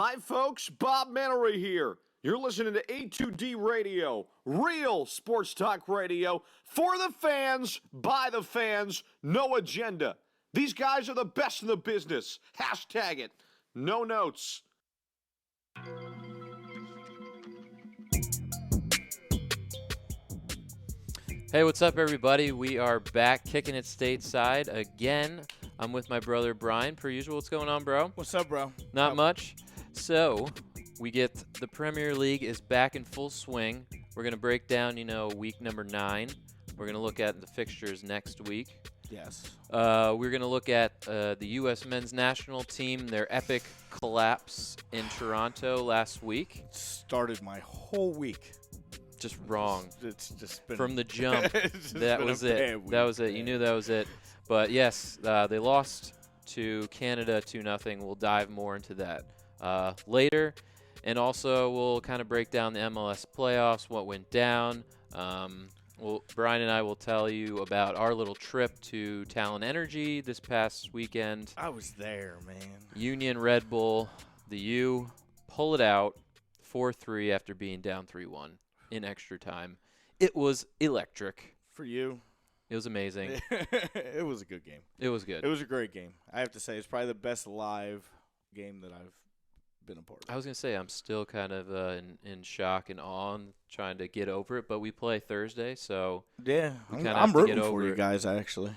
Hi, folks. Bob Mannery here. You're listening to A2D Radio, real sports talk radio for the fans, by the fans, no agenda. These guys are the best in the business. Hashtag it. No notes. Hey, what's up, everybody? We are back kicking it stateside again. I'm with my brother Brian, per usual. What's going on, bro? What's up, bro? Not much. So, we get the Premier League is back in full swing. We're going to break down, week number 9. We're going to look at the fixtures next week. Yes. We're going to look at the U.S. men's national team, their epic collapse in Toronto last week. It started my whole week. Just wrong. It's just been from the jump. That was it. Week. That was it. You knew that was it. But yes, they lost to Canada 2-0. We'll dive more into that later. And also, we'll kind of break down the MLS Playoffs, what went down. Brian and I will tell you about our little trip to Talon Energy this past weekend. I was there, man. Union Red Bull, the U, pull it out 4-3 after being down 3-1 in extra time. It was electric. For you. It was amazing. It was a good game. It was good. It was a great game. I have to say, it's probably the best live game that I've been a part of. I was going to say, I'm still kind of in shock and awe and trying to get over it, but we play Thursday, so yeah, I'm rooting for you guys, actually.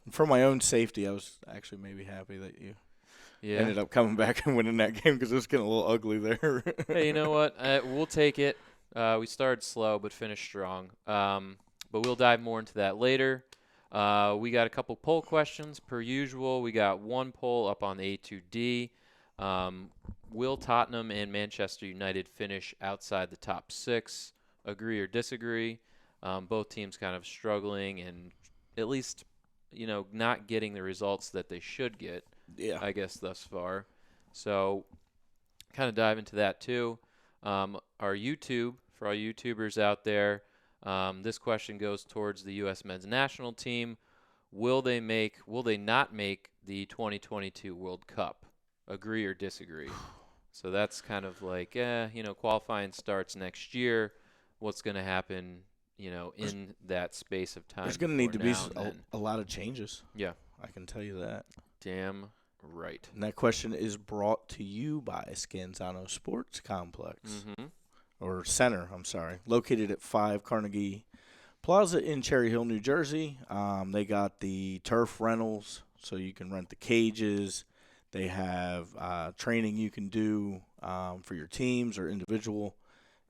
For my own safety, I was actually maybe happy that you ended up coming back and winning that game because it was getting a little ugly there. Hey, you know what? We'll take it. We started slow but finished strong. But we'll dive more into that later. We got a couple poll questions per usual. We got one poll up on A2D. Will Tottenham and Manchester United finish outside the top 6? Agree or disagree? Both teams kind of struggling and at least, not getting the results that they should get, I guess, thus far. So kind of dive into that too. For our YouTubers out there, this question goes towards the U.S. men's national team. Will they not make the 2022 World Cup? Agree or disagree? So that's kind of like, qualifying starts next year. What's going to happen, in that space of time? There's going to need to be a lot of changes. Yeah. I can tell you that. Damn right. And that question is brought to you by Scanzano Sports Complex. Mm-hmm. Or Center, I'm sorry, located at 5 Carnegie Plaza in Cherry Hill, New Jersey. They got the turf rentals, so you can rent the cages. They have training you can do for your teams or individual,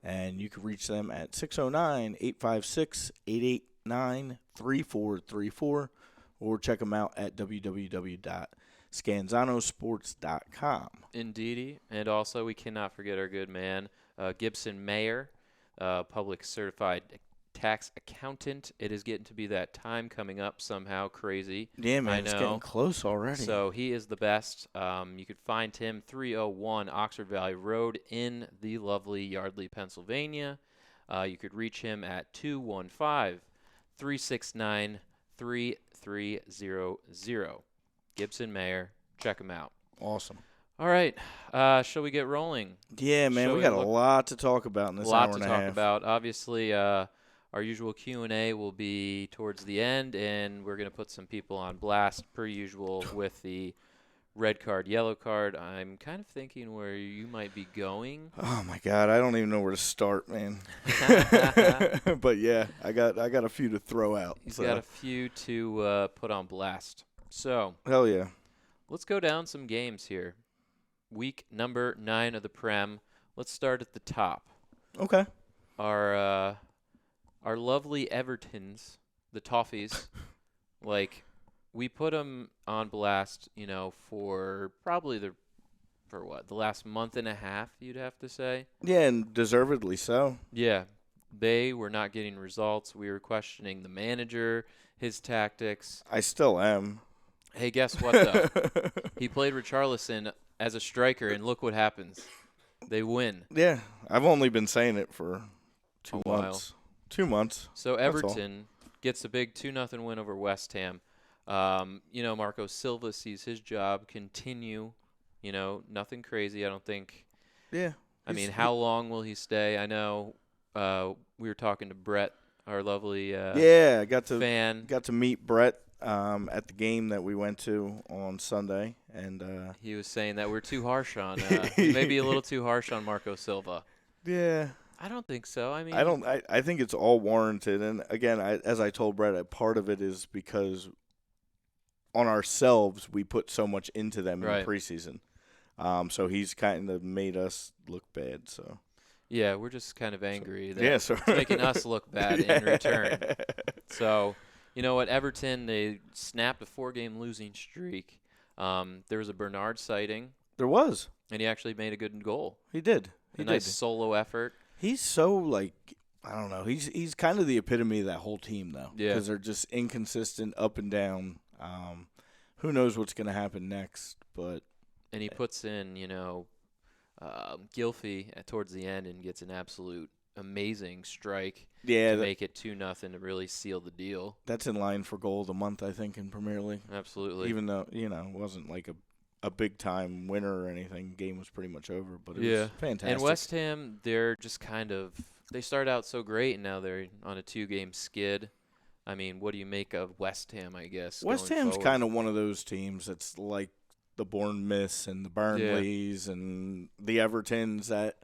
and you can reach them at 609-856-889-3434, or check them out at www.scanzanosports.com. Indeedy, and also we cannot forget our good man, Gibson Mayer, public certified tax accountant. It is getting to be that time coming up somehow. Crazy. Yeah, man, it's getting close already. So he is the best. You could find him 301 Oxford Valley Road in the lovely Yardley, Pennsylvania. You could reach him at 215-369-3300. Gibson Mayer. Check him out. Awesome. All right, shall we get rolling? Yeah, man, we got a lot to talk about in this hour and a half. A lot to talk about. Obviously, our usual Q&A will be towards the end, and we're going to put some people on blast, per usual, with the red card, yellow card. I'm kind of thinking where you might be going. Oh, my God, I don't even know where to start, man. But, yeah, I got a few to throw out. He's got a few to put on blast. So, hell yeah. Let's go down some games here. Week number 9 of the Prem. Let's start at the top. Okay. Our lovely Evertons, the Toffees, we put them on blast, for probably the last month and a half, you'd have to say. Yeah, and deservedly so. Yeah. They were not getting results. We were questioning the manager, his tactics. I still am. Hey, guess what, though? He played Richarlison as a striker, and look what happens. They win. Yeah, I've only been saying it for 2 while. months. 2 months. So Everton gets a big 2-0 win over West Ham. Marco Silva sees his job continue. Nothing crazy. I don't think Yeah. I mean, how long will he stay? I know we were talking to Brett, our lovely I got fan. to meet Brett at the game that we went to on Sunday, and He was saying that we're too harsh on, maybe a little too harsh on Marco Silva. yeah. I don't think so. I mean, I think it's all warranted, and again, as I told Brett, part of it is because on ourselves we put so much into them in the preseason. So he's kind of made us look bad. So yeah, we're just kind of angry that it's making us look bad in return. So you know what, Everton, they snapped a 4-game losing streak. There was a Bernard sighting. There was, and he actually made a good goal. He did. A nice solo effort. He's so, like, I don't know. He's kind of the epitome of that whole team, though. Yeah. Because they're just inconsistent, up and down. Who knows what's going to happen next? But and he puts in, Gylfi towards the end and gets an absolute amazing strike to make it 2-0 to really seal the deal. That's in line for goal of the month, I think, in Premier League. Absolutely. Even though, it wasn't like a big-time winner or anything. Game was pretty much over, but it was fantastic. And West Ham, they're just kind of – they started out so great, and now they're on a 2-game skid. I mean, what do you make of West Ham, I guess? West Ham's kind of one of those teams that's like the Bournemouths and the Burnleys and the Evertons that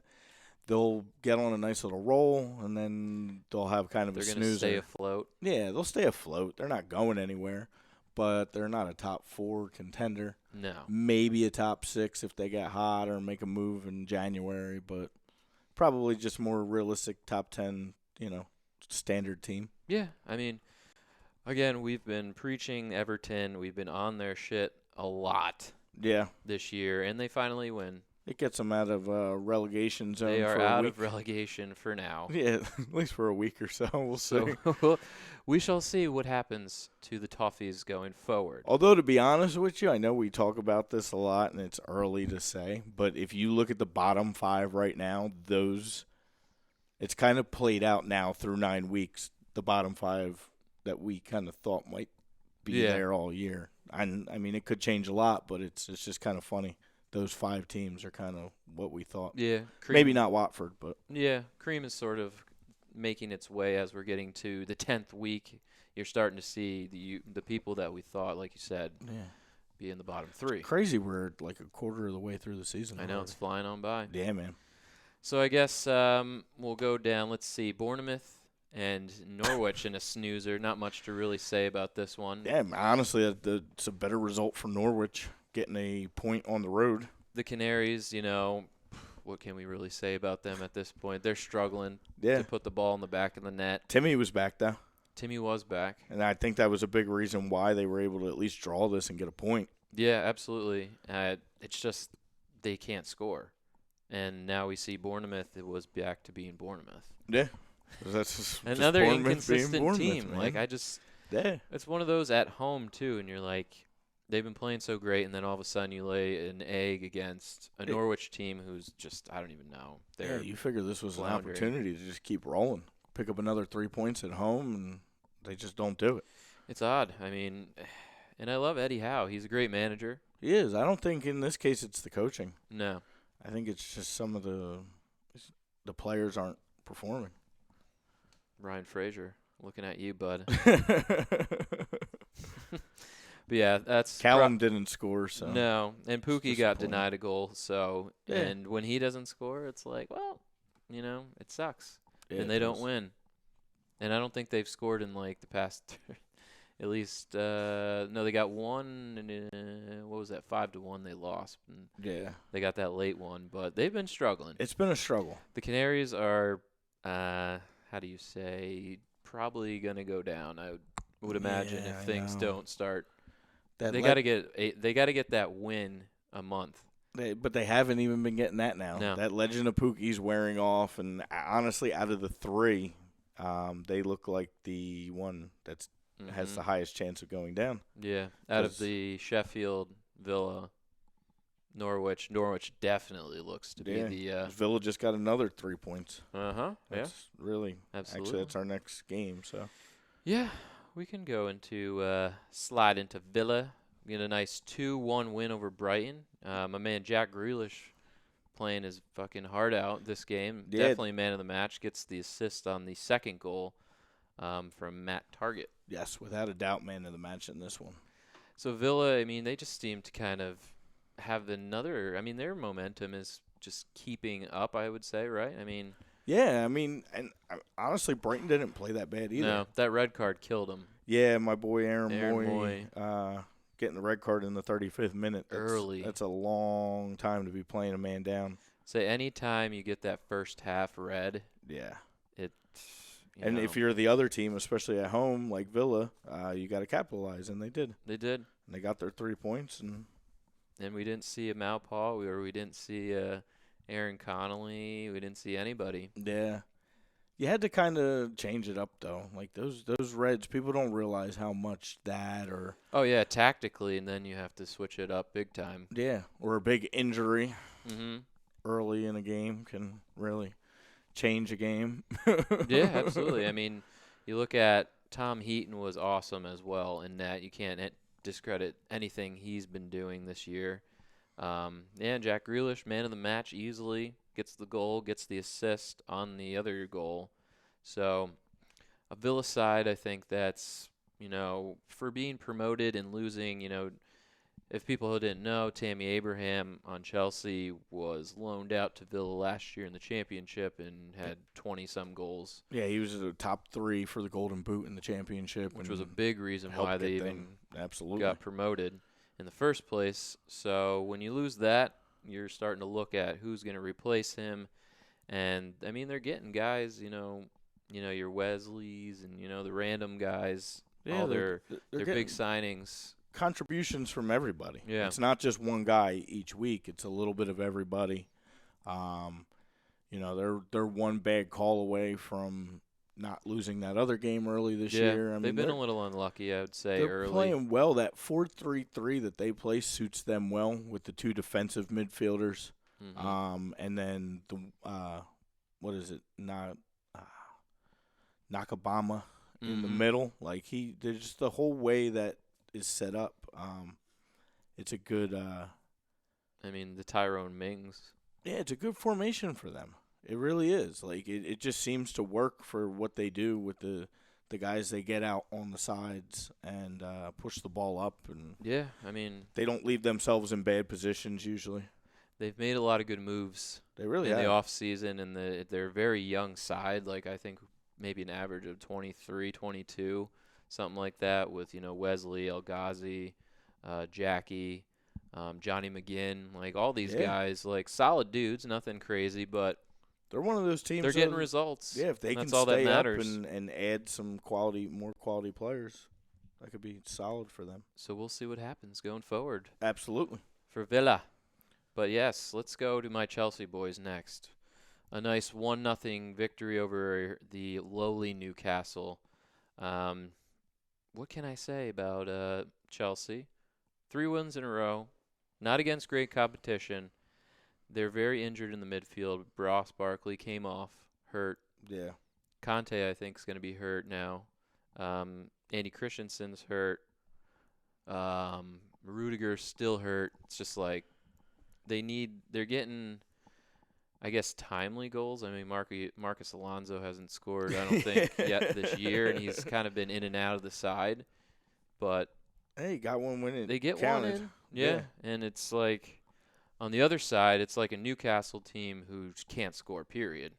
they'll get on a nice little roll, and then they'll have kind of a snoozer. They're going to stay afloat. Yeah, they'll stay afloat. They're not going anywhere. But they're not a top 4 contender. No. Maybe a top 6 if they get hot or make a move in January, but probably just more realistic top 10, standard team. Yeah, I mean, again, we've been preaching Everton. We've been on their shit a lot this year, and they finally win. It gets them out of relegation zone. They are for a out week. of relegation for now. Yeah, at least for a week or so. We'll see. So we shall see what happens to the Toffees going forward. Although, to be honest with you, I know we talk about this a lot, and it's early to say, but if you look at the bottom 5 right now, it's kind of played out now through 9 weeks, the bottom 5 that we kind of thought might be there all year. I mean, it could change a lot, but it's just kind of funny. Those 5 teams are kind of what we thought. Yeah. Maybe not Watford, but. Yeah, Cream is sort of making its way as we're getting to the 10th week. You're starting to see the people that we thought, like you said, be in the bottom 3. It's crazy we're like a quarter of the way through the season. I know, it's flying on by. Yeah, man. So I guess we'll go down. Let's see, Bournemouth and Norwich in a snoozer. Not much to really say about this one. Yeah, honestly, it's a better result for Norwich. Getting a point on the road. The Canaries, what can we really say about them at this point? They're struggling to put the ball in the back of the net. Timmy was back, though. Timmy was back. And I think that was a big reason why they were able to at least draw this and get a point. Yeah, absolutely. It's just they can't score. And now we see Bournemouth, it was back to being Bournemouth. Yeah. That's just another Bournemouth inconsistent team. Man. Like, it's one of those at home, too, and you're like, they've been playing so great, and then all of a sudden you lay an egg against a Norwich team who's just, I don't even know. You figure this was an opportunity to just keep rolling, pick up another 3 points at home, and they just don't do it. It's odd. I mean, and I love Eddie Howe. He's a great manager. He is. I don't think in this case it's the coaching. No. I think it's just some of the players aren't performing. Ryan Fraser, looking at you, bud. But yeah, that's Callum didn't score, so no, and Pookie got denied a goal. So and when he doesn't score, it's like, well, it sucks, and they don't win. And I don't think they've scored in like the past, at least no, they got one. And what was that? 5-1 they lost. And they got that late one, but they've been struggling. It's been a struggle. The Canaries are, how do you say, probably gonna go down. I would imagine if things don't start. They got to get that win a month. But they haven't even been getting that now. No. That Legend of Pookie's wearing off, and honestly, out of the 3, they look like the one that has the highest chance of going down. Yeah, out of the Sheffield, Villa, Norwich definitely looks to be the. Villa just got another 3 points. That's really absolutely. Actually, that's our next game. So. Yeah. We can go into slide into Villa, get a nice 2-1 win over Brighton. My man Jack Grealish playing his fucking heart out this game. Yeah. Definitely man of the match. Gets the assist on the second goal from Matt Target. Yes, without a doubt, man of the match in this one. So Villa, I mean, they just seem to kind of have another. I mean, their momentum is just keeping up, I would say, right? I mean. Yeah, I mean, and honestly, Brighton didn't play that bad either. No, that red card killed him. Yeah, my boy Aaron Moy. Getting the red card in the 35th minute. Early. That's a long time to be playing a man down. Say any time you get that first half red. Yeah. And if you're the other team, especially at home like Villa, you got to capitalize, and they did. They did. And they got their 3 points. And we didn't see a Maupau, we didn't see Aaron Connolly. We didn't see anybody. Yeah. You had to kind of change it up, though. Like, those Reds, people don't realize how much that or – Oh, yeah, tactically, and then you have to switch it up big time. Yeah, or a big injury Mm-hmm. early in a game can really change a game. Yeah, absolutely. I mean, you look at Tom Heaton was awesome as well in that. You can't discredit anything he's been doing this year. And Jack Grealish, man of the match easily, gets the goal, gets the assist on the other goal. So a Villa side, I think that's, for being promoted and losing, if people who didn't know, Tammy Abraham on Chelsea was loaned out to Villa last year in the championship and had 20-some goals. Yeah, he was the top 3 for the Golden Boot in the championship. Which was a big reason why they even Absolutely. got promoted in the first place. So when you lose that, you're starting to look at who's going to replace him. And, I mean, they're getting guys, your Wesleys and, the random guys. Yeah, all their they're big signings. Contributions from everybody. Yeah. It's not just one guy each week. It's a little bit of everybody. They're one bad call away from not losing that other game early this year. I mean, they've been a little unlucky, I would say, they're early. Playing well. That 4-3-3 that they play suits them well with the 2 defensive midfielders. Mm-hmm. And then Nakabama in the middle. Like there's just the whole way that is set up. It's a good. The Tyrone Mings. Yeah, it's a good formation for them. It really is. Like it just seems to work for what they do with the guys they get out on the sides and push the ball up. And yeah, they don't leave themselves in bad positions usually. They've made a lot of good moves. They really in have. The off season, and they're a very young side. Like I think maybe an average of 23, 22, something like that. With Wesley, El Ghazi, Jackie, Johnny McGinn, like all these guys, like solid dudes, nothing crazy, but they're one of those teams. They're getting results. Yeah, if they can all stay that up matters. and add some more quality players, that could be solid for them. So we'll see what happens going forward. Absolutely. For Villa. But yes, let's go to my Chelsea boys next. A nice 1-0 victory over the lowly Newcastle. What can I say about Chelsea? 3 wins in a row. Not against great competition. They're very injured in the midfield. Ross Barkley came off, hurt. Yeah. Conte, I think, is going to be hurt now. Andy Christensen's hurt. Rudiger's still hurt. It's just like they're getting, I guess, timely goals. I mean, Marcus Alonso hasn't scored, I don't think, yet this year, and he's kind of been in and out of the side. But hey, got one win. They get counted. one in. Yeah, and it's like on the other side, it's like a Newcastle team who can't score, period.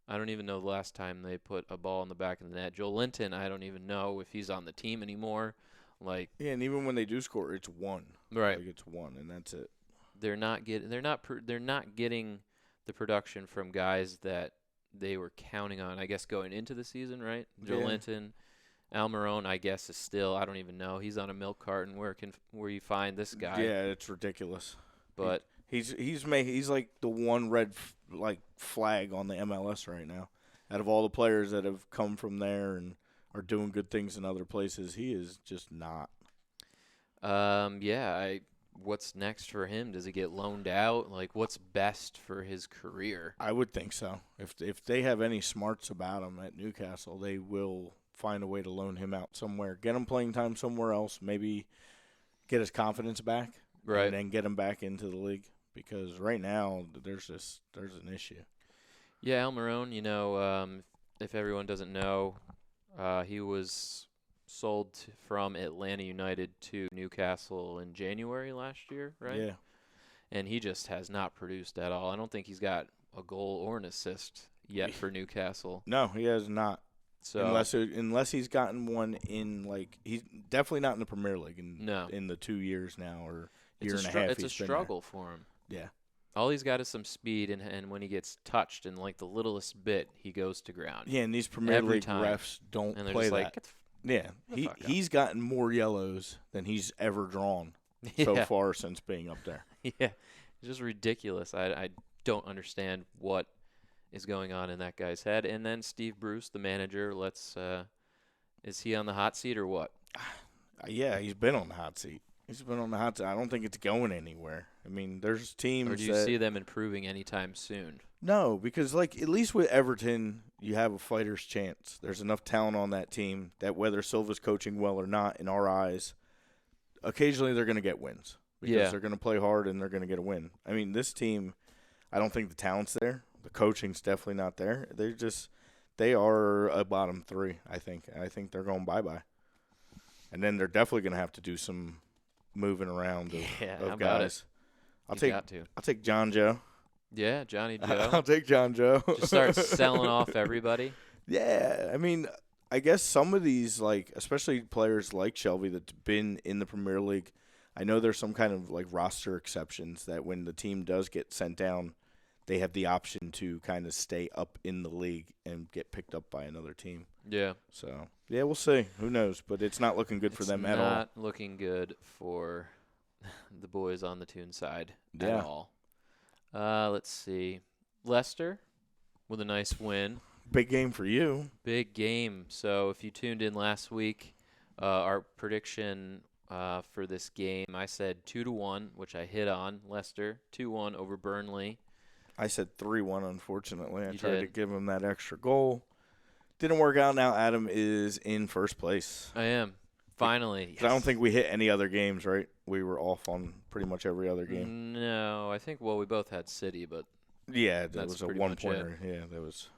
I don't even know the last time they put a ball in the back of the net. Joe Linton, I don't even know if he's on the team anymore. Like, yeah, and even when they do score, it's 1. Right. Like it's 1, and that's it. They're not getting the production from guys that they were counting on, I guess, going into the season, right? Joe Linton, Almiron, I guess, is still, I don't even know. He's on a milk carton. Where you find this guy? Yeah, it's ridiculous. But he's like the one red flag on the MLS right now. Out of all the players that have come from there and are doing good things in other places, he is just not. What's next for him? Does he get loaned out? Like, what's best for his career? I would think so. If they have any smarts about him at Newcastle, they will find a way to loan him out somewhere. Get him playing time somewhere else. Maybe get his confidence back. Right. And then get him back into the league. because right now there's an issue. Yeah, Almiron, if everyone doesn't know, he was sold from Atlanta United to Newcastle in January last year, right? Yeah. And he just has not produced at all. I don't think he's got a goal or an assist yet for Newcastle. No, he has not. So Unless he's gotten one in, he's definitely not in the Premier League in the 2 years now or year and a half. It's a struggle for him. Yeah. All he's got is some speed, and when he gets touched in the littlest bit, he goes to ground. Yeah, and these Premier Every League time. refs don't And they're play just that. like, "Get Yeah, the fuck up." he's gotten more yellows than he's ever drawn so Yeah. far since being up there. Yeah, it's just ridiculous. I don't understand what is going on in that guy's head. And then Steve Bruce, the manager, is he on the hot seat or what? Yeah, he's been on the hot seat. I don't think it's going anywhere. I mean, there's teams Or do you see them improving anytime soon? No, because, at least with Everton, you have a fighter's chance. There's enough talent on that team that whether Silva's coaching well or not, in our eyes, occasionally they're going to get wins. Because they're going to play hard and they're going to get a win. I mean, this team, I don't think the talent's there. The coaching's definitely not there. They are a bottom three, I think. I think they're going bye-bye. And then they're definitely going to have to do some moving around of how guys. About it? I'll take John Joe. Yeah, Johnny Joe. I'll take John Joe. Just start selling off everybody. Yeah, I mean, I guess some of these, especially players like Shelby that's been in the Premier League, I know there's some kind of roster exceptions that when the team does get sent down, they have the option to kind of stay up in the league and get picked up by another team. Yeah. So, yeah, we'll see. Who knows? But it's not looking good for them at all. It's not looking good for the boys on the Toon side at all. Let's see. Leicester with a nice win. Big game for you. Big game. So if you tuned in last week, our prediction for this game, I said 2-1, which I hit on. Leicester 2-1 over Burnley. I said 3-1, unfortunately. I You tried to did. give him that extra goal. Didn't work out. Now Adam is in first place. I am. Finally. 'Cause I don't think we hit any other games, right? We were off on pretty much every other game. No, I think, we both had City, but Yeah, that That's was a pretty much one-pointer. Yeah, that was.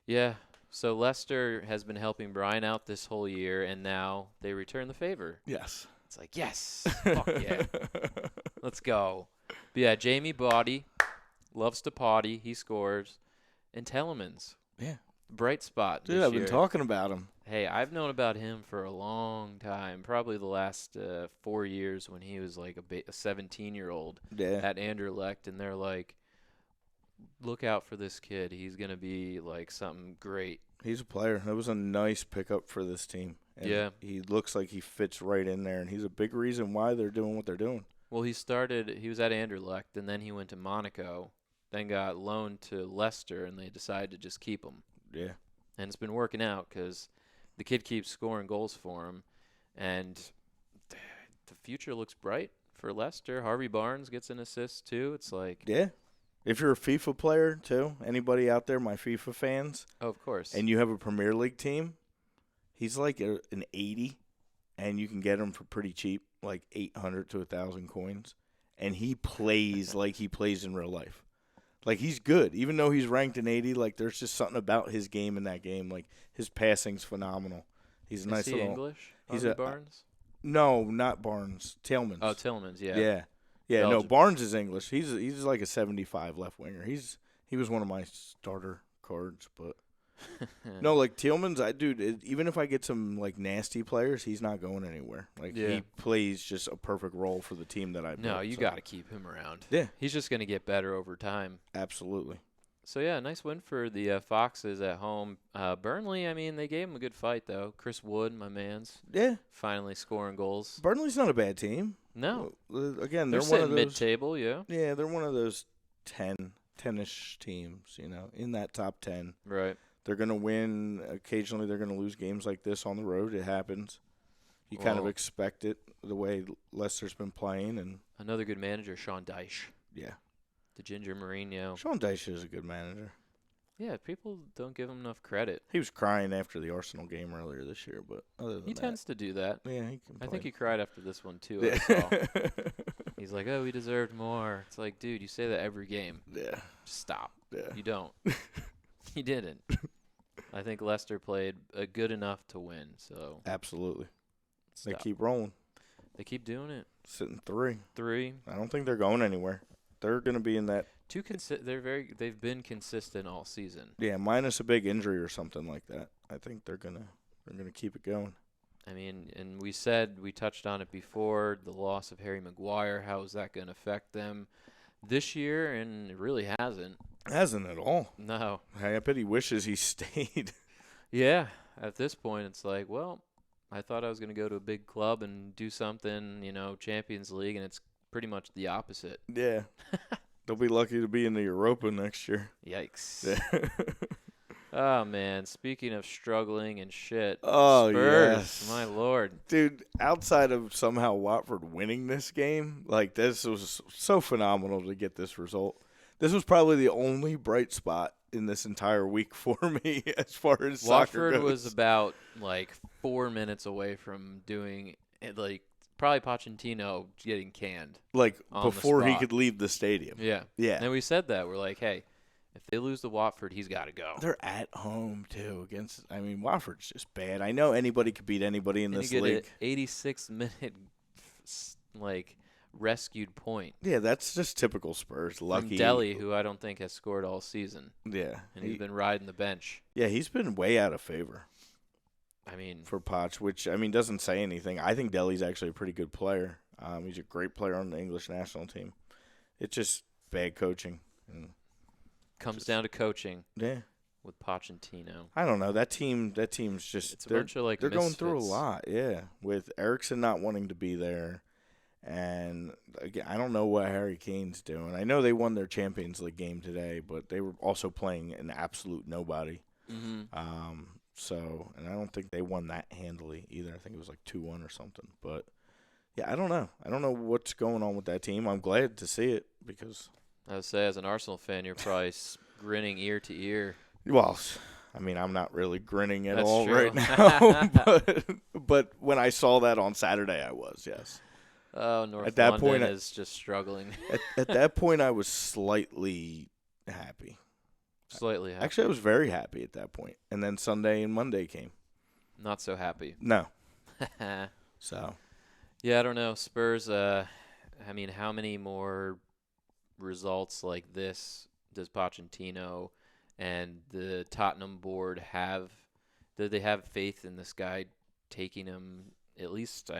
yeah. So Leicester has been helping Bryan out this whole year, and now they return the favor. Yes. It's like, yes, fuck yeah, let's go. But yeah, Jamie Body loves to potty. He scores. And Telemans, Yeah. bright spot Dude, this I've been year. talking about him. Hey, I've known about him for a long time, probably the last 4 years when he was like a 17-year-old Yeah. at Anderlecht, and they're like, look out for this kid. He's going to be like something great. He's a player. That was a nice pickup for this team. And Yeah. He looks like he fits right in there, and he's a big reason why they're doing what they're doing. Well, he was at Anderlecht, and then he went to Monaco, then got loaned to Leicester, and they decided to just keep him. Yeah. And it's been working out because the kid keeps scoring goals for him, and the future looks bright for Leicester. Harvey Barnes gets an assist, too. It's like, Yeah. If you're a FIFA player, too, anybody out there, my FIFA fans, oh, of course. and you have a Premier League team, he's like an 80, and you can get him for pretty cheap, like 800 to 1,000 coins. And he plays like he plays in real life. Like, he's good. Even though he's ranked in 80, there's just something about his game in that game. Like, his passing's phenomenal. He's a Is nice he little. English? he's Harvey a- Barnes? No, not Barnes. Tillmans. Oh, Tillmans, yeah. Yeah. No, Belgium. Barnes is English. He's like a 75 left winger. He was one of my starter cards, but no, Tillmans, even if I get some nasty players, he's not going anywhere. Yeah. He plays just a perfect role for the team that I No, built, you so. got to keep him around. Yeah. He's just going to get better over time. Absolutely. So, yeah, nice win for the Foxes at home. Burnley, I mean, they gave him a good fight, though. Chris Wood, my man's, Yeah. finally scoring goals. Burnley's not a bad team. No. Again, They're they're one of sitting those mid-table, yeah. Yeah, they're one of those 10-ish teams, in that top 10. Right. They're going to win. Occasionally, they're going to lose games like this on the road. It happens. You kind of Well- expect it the way Leicester's been playing, and Another good manager, Sean Dyche. yeah, The Ginger Mourinho. Sean Dyche is a good manager. Yeah, people don't give him enough credit. He was crying after the Arsenal game earlier this year, but other than He that, tends to do that. yeah, he can I play. think he cried after this one, too, Yeah. I saw. He's like, oh, we deserved more. It's like, dude, you say that every game. Yeah. Just stop. Yeah. You don't. He didn't. I think Leicester played good enough to win. So Absolutely. They stop. keep rolling. They keep doing it. Sitting 3. 3. I don't think they're going anywhere. They're going to be in that. They've been consistent all season. Yeah, minus a big injury or something like that. I think they're gonna keep it going. I mean, and we touched on it before, the loss of Harry Maguire. How is that going to affect them this year? And it really hasn't. Hasn't at all. No. I bet he wishes he stayed. Yeah. At this point, it's like, well, I thought I was going to go to a big club and do something, Champions League, and it's pretty much the opposite. Yeah. They'll be lucky to be in the Europa next year. Yikes. Yeah. Oh, man. Speaking of struggling and shit. Oh, Spurs, yes. my Lord. Dude, outside of somehow Watford winning this game, this was so phenomenal to get this result. This was probably the only bright spot in this entire week for me as far as soccer Watford goes. was about, 4 minutes away from doing it, probably Pochettino getting canned. On before the he spot. could leave the stadium. Yeah. Yeah. And we said that. We're like, hey, if they lose to Watford, he's got to go. They're at home, too, Watford's just bad. I know anybody could beat anybody in And this you get league. an 86-minute, rescued point. Yeah, that's just typical Spurs. Lucky. From Delhi, who I don't think has scored all season. Yeah. And he's been riding the bench. Yeah, he's been way out of favor I mean, for Poch, which, doesn't say anything. I think Delhi's actually a pretty good player. He's a great player on the English national team. It's just bad coaching. comes down to coaching Yeah. with Pochettino. I don't know. That team's just It's a bunch of, they're going through a misfits. lot, yeah. With Eriksson not wanting to be there. And again, I don't know what Harry Kane's doing. I know they won their Champions League game today, but they were also playing an absolute nobody. Mm-hmm. And I don't think they won that handily either. I think it was 2-1 or something. But yeah, I don't know. I don't know what's going on with that team. I'm glad to see it because I would say, as an Arsenal fan, you're probably grinning ear to ear. well, I'm not really grinning at That's all true. right now. but when I saw that on Saturday, I was, yes. Oh, North At that London point, is just struggling. At that point, I was slightly happy. Slightly happy. Actually, I was very happy at that point. And then Sunday and Monday came. Not so happy. No. So. Yeah, I don't know. Spurs, how many more results like this does Pochettino and the Tottenham board have? Do they have faith in this guy taking him at least,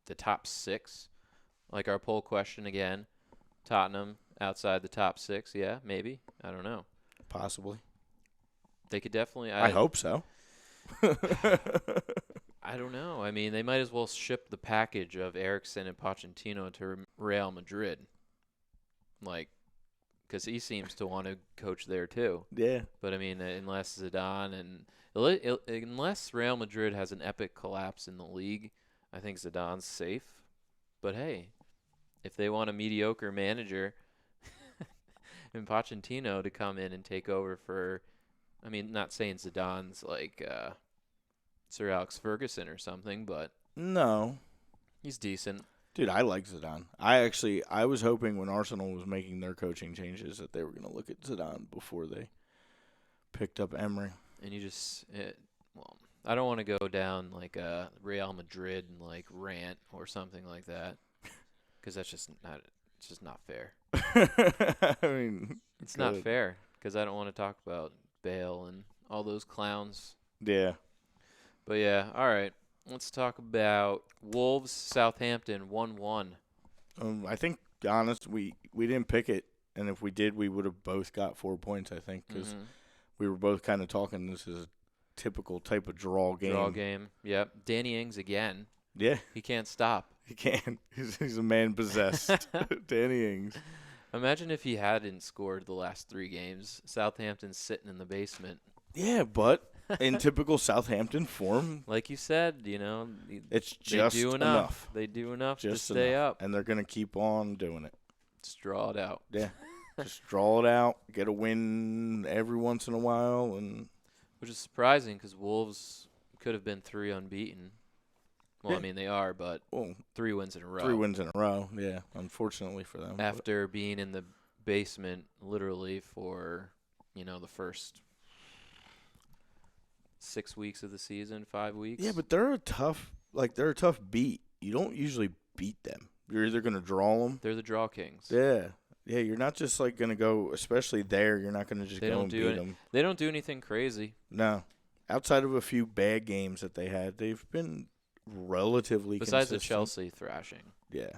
the top 6? Like our poll question again. Tottenham outside the top 6. Yeah, maybe. I don't know. Possibly. They could definitely. I hope so. I don't know. They might as well ship the package of Eriksson and Pochettino to Real Madrid. Because he seems to want to coach there too. Yeah. But, unless Zidane and unless Real Madrid has an epic collapse in the league, I think Zidane's safe. But, hey, if they want a mediocre manager and Pochettino to come in and take over for, not saying Zidane's Sir Alex Ferguson or something, but No. he's decent. Dude, I like Zidane. I was hoping when Arsenal was making their coaching changes that they were going to look at Zidane before they picked up Emery. And you just, I don't want to go down a Real Madrid and rant or something like that, because that's just not. It's just not fair. It's not good. fair because I don't want to talk about Bale and all those clowns. Yeah. But yeah, all right. Let's talk about Wolves Southampton 1-1. I think, honest, we didn't pick it, and if we did, we would have both got 4 points, I think, because we were both kind of talking this is a typical type of draw game. Draw game. Yep. Danny Ings again. Yeah. He can't stop. He can. He's a man possessed. Danny Ings. Imagine if he hadn't scored the last 3 games. Southampton's sitting in the basement. Yeah, but in typical Southampton form, Like you said, it's they just do enough. They do enough Just to stay enough. up. And they're going to keep on doing it. Just draw it out. Yeah. Just draw it out, get a win every once in a while. And Which is surprising because Wolves could have been 3 unbeaten. Well, I mean, they are, but 3 wins in a row. 3 wins in a row, yeah, unfortunately for them. After being in the basement literally for, the first 6 weeks of the season, 5 weeks. Yeah, but they're a tough beat. You don't usually beat them. You're either going to draw them. They're the draw kings. Yeah. Yeah, you're not just going to go, especially there, you're not going to just go and beat them. They don't do anything crazy. No. Outside of a few bad games that they had, they've been relatively Besides consistent. the Chelsea thrashing. Yeah.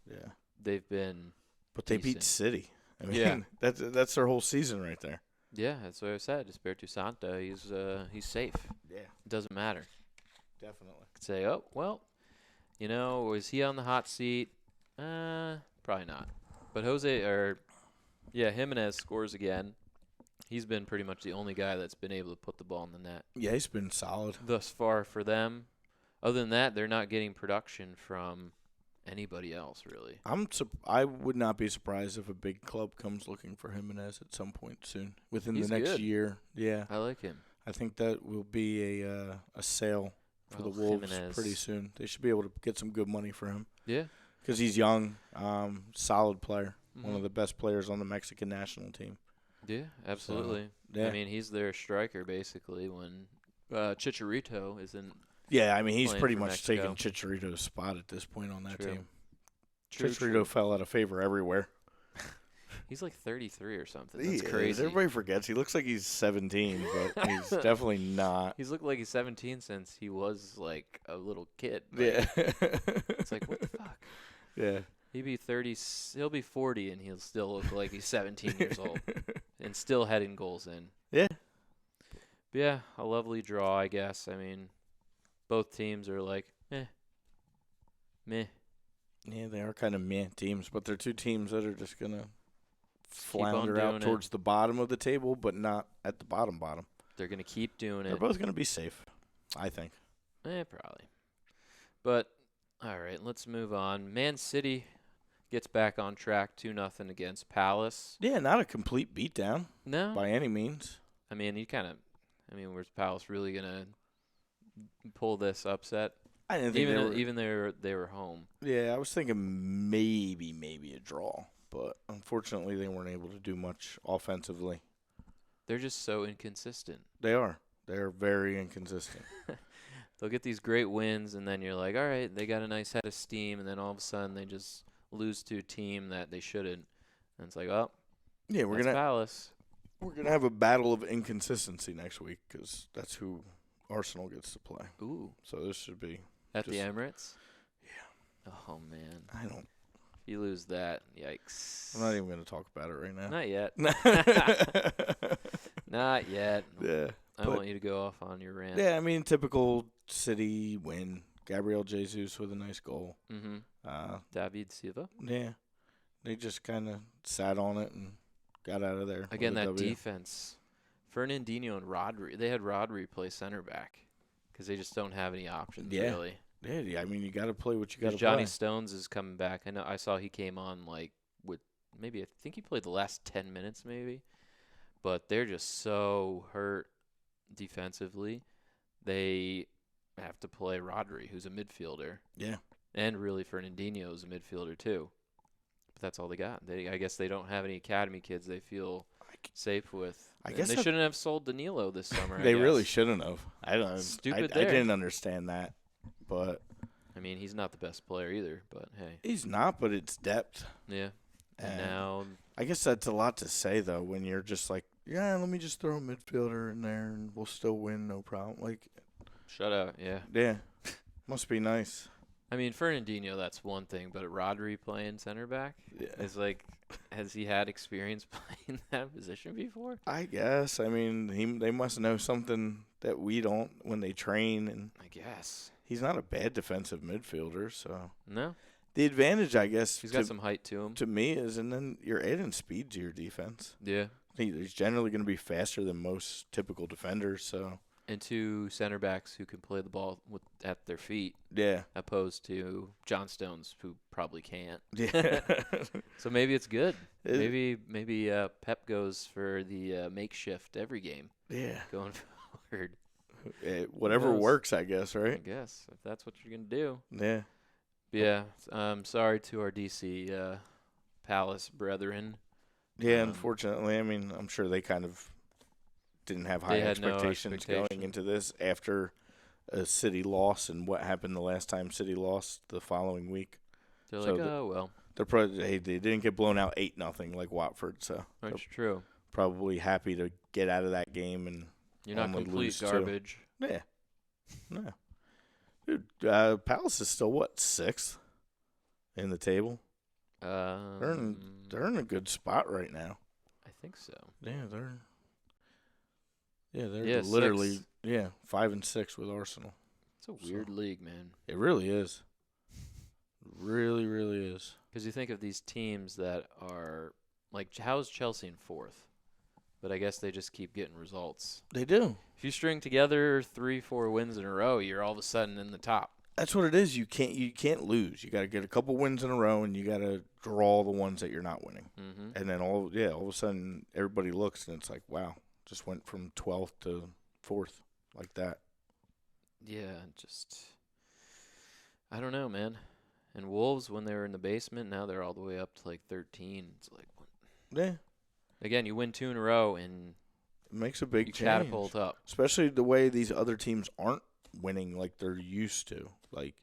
Yeah. They've been But they beat decent. City. I mean, Yeah. that's their whole season right there. Yeah, that's what I said. Espiritu Santo, he's safe. Yeah. It doesn't matter. Definitely. Could say, oh, well, was he on the hot seat? Probably not. But Jimenez scores again. He's been pretty much the only guy that's been able to put the ball in the net. Yeah, he's been solid. Thus far for them. Other than that, they're not getting production from anybody else, really. I would not be surprised if a big club comes looking for Jimenez at some point soon, within He's the next good. year. Yeah, I like him. I think that will be a sale for the Wolves Jimenez. pretty soon. They should be able to get some good money for him Yeah. because he's young, solid player, one Mhm. of the best players on the Mexican national team. Yeah, absolutely. Yeah. I mean, he's their striker, basically, when Chicharito isn't. Yeah, I mean, he's playing pretty for much Mexico. taking Chicharito's spot at this point on that True. team. True, Chicharito true. fell out of favor everywhere. He's like 33 or something. That's He is. crazy. Everybody forgets. He looks like he's 17, but he's definitely not. He's looked like he's 17 since he was like a little kid. Yeah. It's like, what the fuck? Yeah. He'll be 30. He'll be 40, and he'll still look like he's 17 years old, and still heading goals in. Yeah. But yeah, a lovely draw, I guess. I mean, both teams are like, meh. Yeah, they are kind of meh teams, but they're two teams that are just going to on flounder out doing it. towards the bottom of the table, but not at the bottom. They're gonna keep doing They're it. both going to be safe, I think. Probably. But all right, let's move on. Man City gets back on track, 2-0 against Palace. Yeah, not a complete beatdown No, by any means. I mean where's Palace really gonna pull this upset? I didn't think Even they were home. Yeah, I was thinking maybe a draw, but unfortunately they weren't able to do much offensively. They're just so inconsistent. They are. They're very inconsistent. They'll get these great wins, and then you're like, all right, they got a nice head of steam, and then all of a sudden they just lose to a team that they shouldn't. And it's like, oh, Yeah, that's Palace. we're gonna have a battle of inconsistency next week because that's who Arsenal gets to play. Ooh, So this should be. at the Just- Emirates? Yeah. Oh, man. I don't. If you lose that, yikes. I'm not even gonna talk about it right now. Not yet. Not yet. Yeah. I but- want you to go off on your rant. Yeah, I mean, typical City win. Gabriel Jesus with a nice goal. Mm-hmm. Uh, David Silva. yeah, they just kind of sat on it and got out of there. with Again, a that W. defense. Fernandinho and Rodri. They had Rodri play center back because they just don't have any options, Yeah. really. Yeah, I mean, you got to play what you got to Johnny play. Stones is coming back. I saw he came on like with maybe I think he played the last 10 minutes maybe. But they're just so hurt defensively. They have to play Rodri, who's a midfielder, Yeah. and really Fernandinho is a midfielder too. But that's all they got. I guess they don't have any academy kids they feel safe with. I And guess they that- shouldn't have sold Danilo this summer. I They really guess. shouldn't have. I don't. Stupid I there. didn't understand that, but I mean, he's not the best player either, but hey. he's not. But it's depth. Yeah. And And now I guess that's a lot to say though when you're just like, yeah, let me just throw a midfielder in there and we'll still win, no problem. Like, shut out, yeah. yeah, must be nice. I mean, Fernandinho, that's one thing, but Rodri playing center back Yeah. is like, has he had experience playing that position before? I guess. I mean, they must know something that we don't when they train, and I guess. he's not a bad defensive midfielder. So No, the advantage, I guess, he's got some height to him. to me is, and then you're adding speed to your defense. Yeah, He's generally going to be faster than most typical defenders. So and two center backs who can play the ball at their feet, yeah, opposed to John Stones, who probably can't. yeah. So maybe it's good. It- Maybe Pep goes for the makeshift every game Yeah. going forward. Whatever knows? works, I guess, I right? guess if that's what you're gonna do. Yeah. But yeah. Sorry to our DC Palace brethren. Yeah, unfortunately. I mean, I'm sure they kind of didn't have high They had no expectations going into this after a City loss and what happened the last time City lost the following week. They're So like, oh well. They're probably they didn't get blown out 8-0 like Watford, so That's true. probably happy to get out of that game and You're not only complete lose garbage. Yeah. No. Dude, Palace is still, what, 6th in the table? They're in a good spot right now. I think so. Yeah, they're literally 5 and 6 with Arsenal. It's a weird league, man. It really is. Really, really is. Because you think of these teams that are like, how's Chelsea in 4th? But I guess they just keep getting results. They do. If you string together 3-4 wins in a row, you're all of a sudden in the top. That's what it is. You can't lose. You got to get a couple wins in a row, and you got to draw the ones that you're not winning. Mm-hmm. And then all of a sudden everybody looks and it's like, wow, just went from 12th to 4th like that. Yeah, I don't know, man. And Wolves, when they were in the basement, now they're all the way up to like 13. It's like, what? Yeah, Again, you win 2 in a row and it makes a big you change. catapult up. Especially the way these other teams aren't winning like they're used to. Like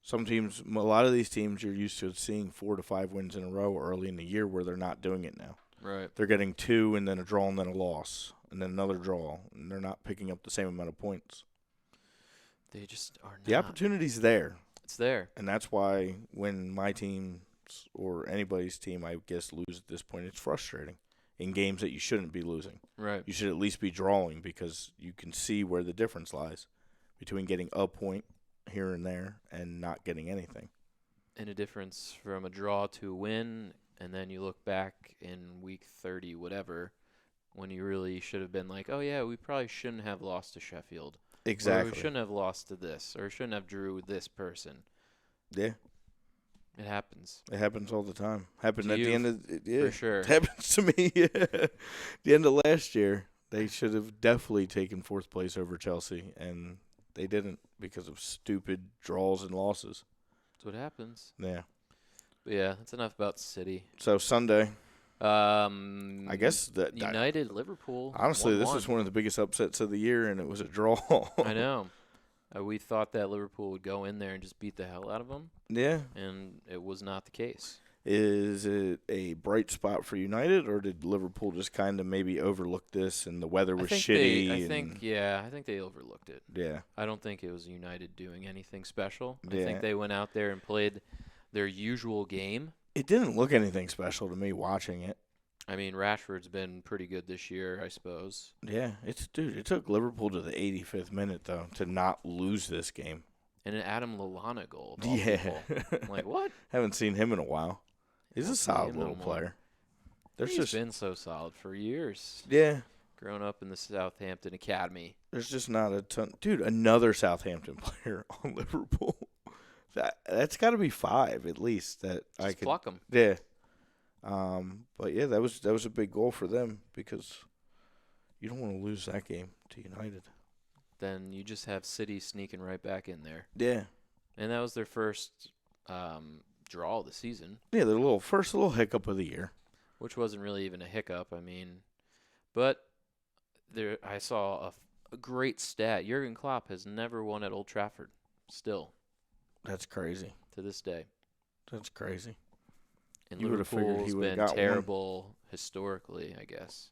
some teams, a lot of these teams, you're used to seeing 4 to 5 wins in a row early in the year where they're not doing it now. Right. They're getting 2 and then a draw and then a loss and then another draw, and they're not picking up the same amount of points. They just are not. The opportunity's there. It's there. And that's why when my team or anybody's team, I guess, lose at this point, it's frustrating in games that you shouldn't be losing. Right. You should at least be drawing because you can see where the difference lies between getting a point here and there and not getting anything. And a difference from a draw to a win, and then you look back in week 30, whatever, when you really should have been like, oh, yeah, we probably shouldn't have lost to Sheffield. Exactly. Or we shouldn't have lost to this, or shouldn't have drew this person. Yeah. It happens. It happens all the time. Happened To at you, the end of for sure. It happens to me. The end of last year, they should have definitely taken 4th place over Chelsea, and they didn't because of stupid draws and losses. That's what happens. Yeah. But yeah, that's enough about City. So Sunday, I I guess that United, Liverpool. honestly, this 1-1. is one of the biggest upsets of the year, and it was a draw. I know. We thought that Liverpool would go in there and just beat the hell out of them, Yeah. and it was not the case. Is it a bright spot for United, or did Liverpool just kind of maybe overlook this and the weather was shitty? I think they overlooked it. Yeah. I don't think it was United doing anything special. Yeah. I think they went out there and played their usual game. It didn't look anything special to me watching it. I mean, Rashford's been pretty good this year, I suppose. Yeah, it took Liverpool to the 85th minute, though, to not lose this game. And an Adam Lallana goal. Of all Yeah. people. I'm like, what? Haven't seen him in a while. He's a Don't see solid him no little more. player. He's been so solid for years. Yeah, Growing up in the Southampton Academy. there's just not a ton. Dude, another Southampton player on Liverpool. That's got to be 5 at least that I Just could. pluck him. Yeah. But yeah, that was a big goal for them because you don't want to lose that game to United. Then you just have City sneaking right back in there. Yeah. And that was their first draw of the season, Yeah, their first little hiccup of the year. which wasn't really even a hiccup. I mean, but I saw a great stat. Jurgen Klopp has never won at Old Trafford, still, That's crazy. to this day. That's crazy. And You would've figured he Liverpool's would've been got one. terrible historically, I guess,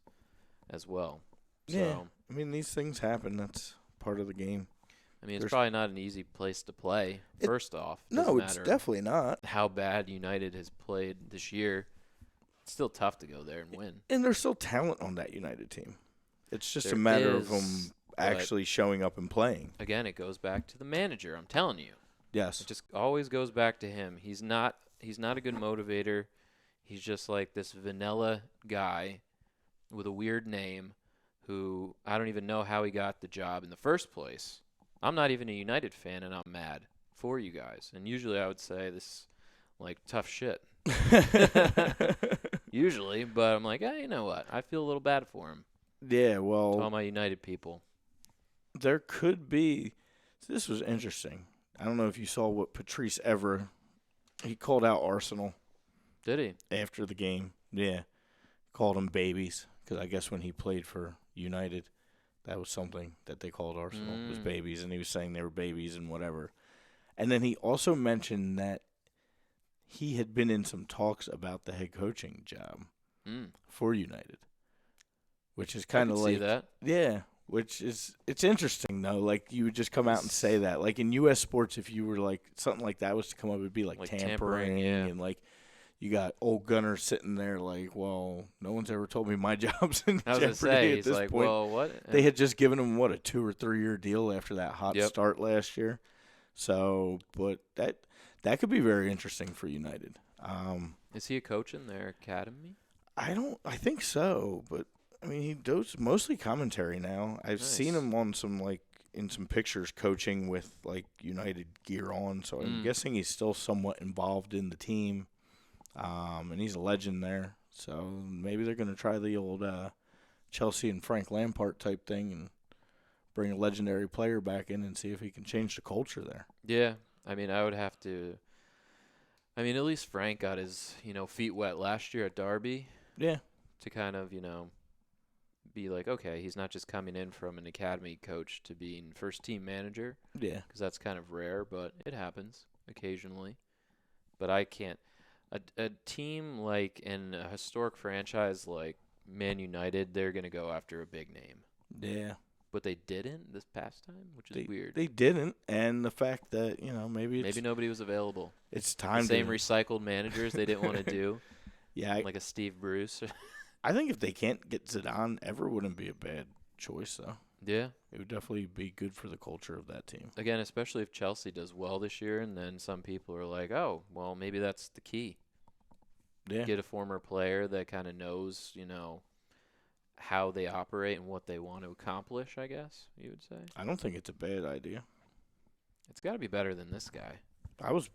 as well. Yeah. So, I mean, these things happen. That's part of the game. I mean, it's There's- probably not an easy place to play, first off. No, Doesn't it's matter definitely not. how bad United has played this year. It's still tough to go there and win. And there's still talent on that United team. It's just a There matter of is, them but- actually showing up and playing. Again, it goes back to the manager. I'm telling you. Yes. It just always goes back to him. He's not a good motivator. He's just like this vanilla guy with a weird name who I don't even know how he got the job in the first place. I'm not even a United fan, and I'm mad for you guys. And usually I would say this, like, tough shit. Usually, but I'm like, you know what? I feel a little bad for him. Yeah, To well, all my United people. there could be. This was interesting. I don't know if you saw what Patrice Evra, he called out Arsenal. Did he? After the game. Yeah. Called them babies because I guess when he played for United, that was something that they called Arsenal was babies, and he was saying they were babies and whatever. And then he also mentioned that he had been in some talks about the head coaching job for United, which is kind of like see that. Yeah, which is it's interesting though. Like you would just come out and say that. Like in U.S. sports, if you were like something like that was to come up, it'd be like tampering and like. You got old Gunner sitting there like, well, no one's ever told me my job's in jeopardy at this point. Well, what? They had just given him, a 2 or 3 year deal after that hot start last year. So, but that could be very interesting for United. Is he a coach in their academy? I think so, but, I mean, he does mostly commentary now. I've seen him on in some pictures coaching with, United gear on, so I'm guessing he's still somewhat involved in the team. And he's a legend there. So maybe they're going to try the old Chelsea and Frank Lampard type thing and bring a legendary player back in and see if he can change the culture there. Yeah. I mean, I would have to – I mean, at least Frank got his, feet wet last year at Derby. Yeah. To kind of, be like, okay, he's not just coming in from an academy coach to being first-team manager. Yeah. Because that's kind of rare, but it happens occasionally. But I can't – A team in a historic franchise like Man United, they're going to go after a big name. Yeah. But they didn't this past time, which is weird. They didn't, and the fact that, maybe nobody was available. It's time the same recycled managers they didn't want to do. Yeah. Like a Steve Bruce. I think if they can't get Zidane, Ever wouldn't be a bad choice, though. Yeah. It would definitely be good for the culture of that team. Again, especially if Chelsea does well this year, and then some people are like, oh, well, maybe that's the key. Yeah. Get a former player that kind of knows, how they operate and what they want to accomplish, I guess you would say. I don't think it's a bad idea. It's got to be better than this guy. I was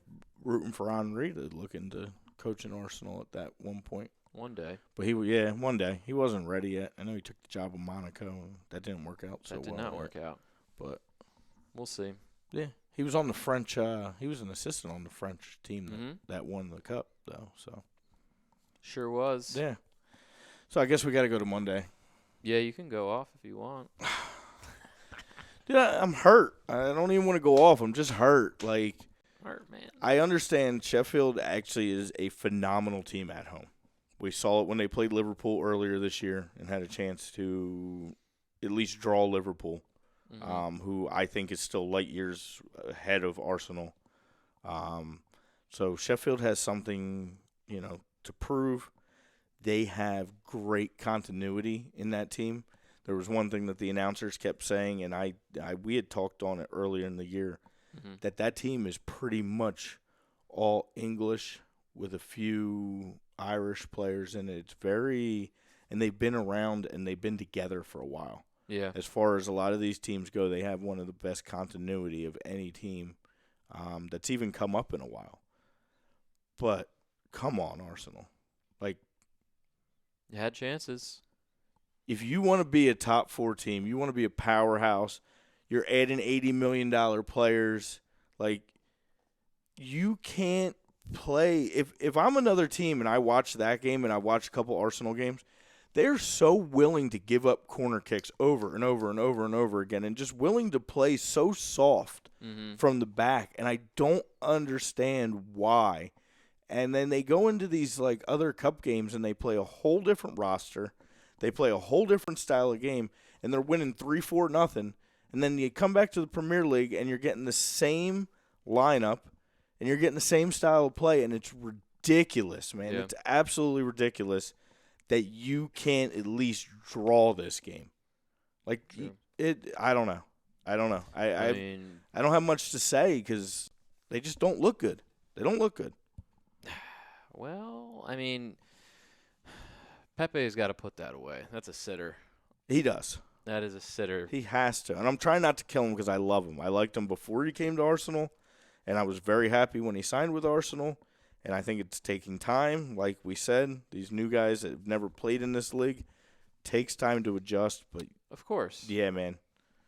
rooting for Henry to look into coaching Arsenal at that one point. One day. But one day. He wasn't ready yet. I know he took the job in Monaco, and that didn't work out so well. That did not work out. But we'll see. Yeah. He was on the French he was an assistant on the French team that won the cup, though. So sure was. Yeah. So I guess we got to go to Monday. Yeah, you can go off if you want. Dude, I'm hurt. I don't even want to go off. I'm just hurt. Hurt, man. I understand Sheffield actually is a phenomenal team at home. We saw it when they played Liverpool earlier this year and had a chance to at least draw Liverpool, who I think is still light years ahead of Arsenal. So Sheffield has something, to prove. They have great continuity in that team. There was one thing that the announcers kept saying, and we had talked on it earlier in the year, that team is pretty much all English with a few Irish players in it. And they've been around and they've been together for a while. Yeah. As far as a lot of these teams go, they have one of the best continuity of any team that's even come up in a while. But come on, Arsenal. You had chances. If you want to be a top 4 team, you want to be a powerhouse, you're adding $80 million players, you can't play. If I'm another team and I watch that game and I watch a couple Arsenal games, they're so willing to give up corner kicks over and over and over and over again and just willing to play so soft from the back. And I don't understand why. And then they go into these other cup games and they play a whole different roster. They play a whole different style of game, and they're winning 3-4-0. And then you come back to the Premier League and you're getting the same lineup and you're getting the same style of play, and it's ridiculous, man. Yeah. It's absolutely ridiculous that you can't at least draw this game. I don't know. I don't have much to say because they just don't look good. They don't look good. Well, I mean, Pepe's got to put that away. That's a sitter. He does. That is a sitter. He has to. And I'm trying not to kill him because I love him. I liked him before he came to Arsenal, and I was very happy when he signed with Arsenal. And I think it's taking time. Like we said, these new guys that have never played in this league, takes time to adjust. But of course. Yeah, man.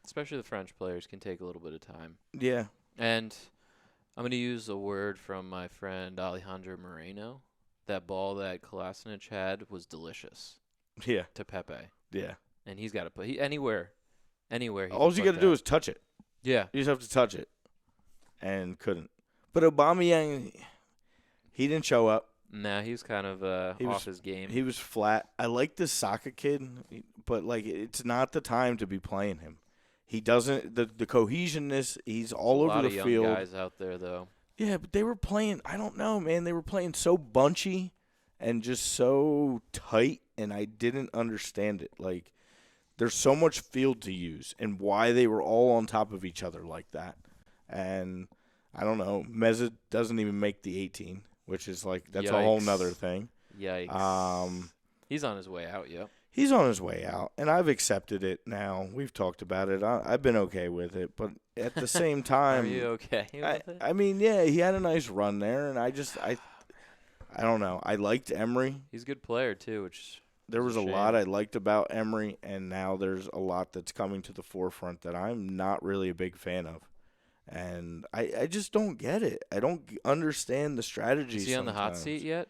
Especially the French players can take a little bit of time. Yeah. And I'm going to use a word from my friend Alejandro Moreno. That ball that Kolasinac had was delicious. Yeah. To Pepe. Yeah. And he's got to put anywhere. All you got to do is touch it. Yeah. You just have to touch it. And couldn't. But Aubameyang, he didn't show up. Nah, he was kind of off his game. He was flat. I like this Saka kid, but like it's not the time to be playing him. He doesn't the cohesionness. He's all over the field. A lot of young guys out there though. Yeah, but they were playing. I don't know, man. They were playing so bunchy and just so tight, and I didn't understand it. Like there's so much field to use, and why they were all on top of each other like that. And I don't know. Meza doesn't even make the 18. Which is like that's Yikes. a whole nother thing. Yikes. He's on his way out, yep. He's on his way out, and I've accepted it now. We've talked about it. I've been okay with it, but at the same time, are you okay with it? I mean, yeah, he had a nice run there, and I don't know. I liked Emery. He's a good player too, which there was a shame. lot I liked about Emery, and now there's a lot that's coming to the forefront that I'm not really a big fan of. And I just don't get it. I don't understand the strategy. Is he on the hot seat yet?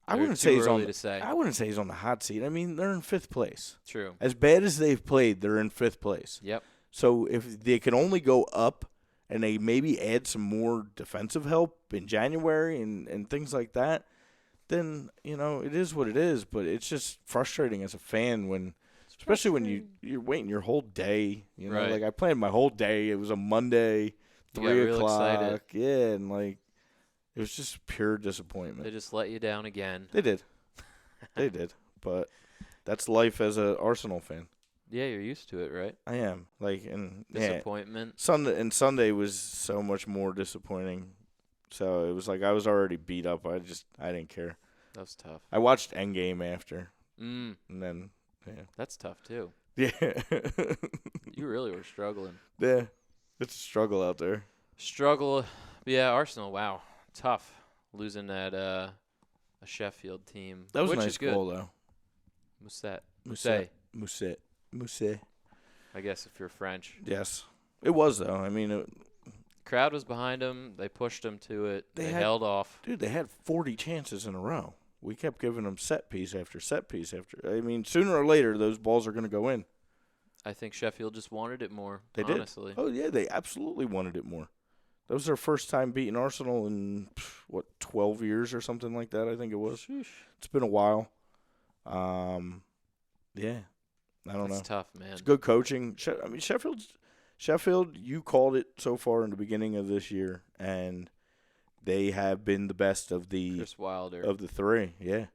I wouldn't say he's on. To say. I wouldn't say he's on the hot seat. I mean, they're in 5th place. True. As bad as they've played, they're in 5th place. Yep. So if they can only go up, and they maybe add some more defensive help in January and things like that, then it is what it is. But it's just frustrating as a fan when. Especially when you're waiting your whole day, Right. Like I planned my whole day. It was a Monday, 3 o'clock. Yeah, and like it was just pure disappointment. They just let you down again. They did. They did. But that's life as an Arsenal fan. Yeah, you're used to it, right? I am. Disappointment. Sunday was so much more disappointing. So it was like I was already beat up. I didn't care. That was tough. I watched Endgame after. And then yeah. That's tough too. Yeah. You really were struggling. Yeah. It's a struggle out there. Yeah, Arsenal, wow. Tough losing at a Sheffield team. That was which a nice is good. goal, though. Mousset. I guess if you're French. Yes. It was, though. I mean, crowd was behind them. They pushed them to it. They held off. Dude, they had 40 chances in a row. We kept giving them set piece after set piece after. I mean, sooner or later, those balls are going to go in. I think Sheffield just wanted it more, They honestly. did. Oh, yeah, they absolutely wanted it more. That was their first time beating Arsenal in, 12 years or something like that, I think it was. Sheesh. It's been a while. Yeah, I don't know. It's tough, man. It's good coaching. Sheffield, you called it so far in the beginning of this year, and they have been the best of the Chris Wilder. of the three. Yeah.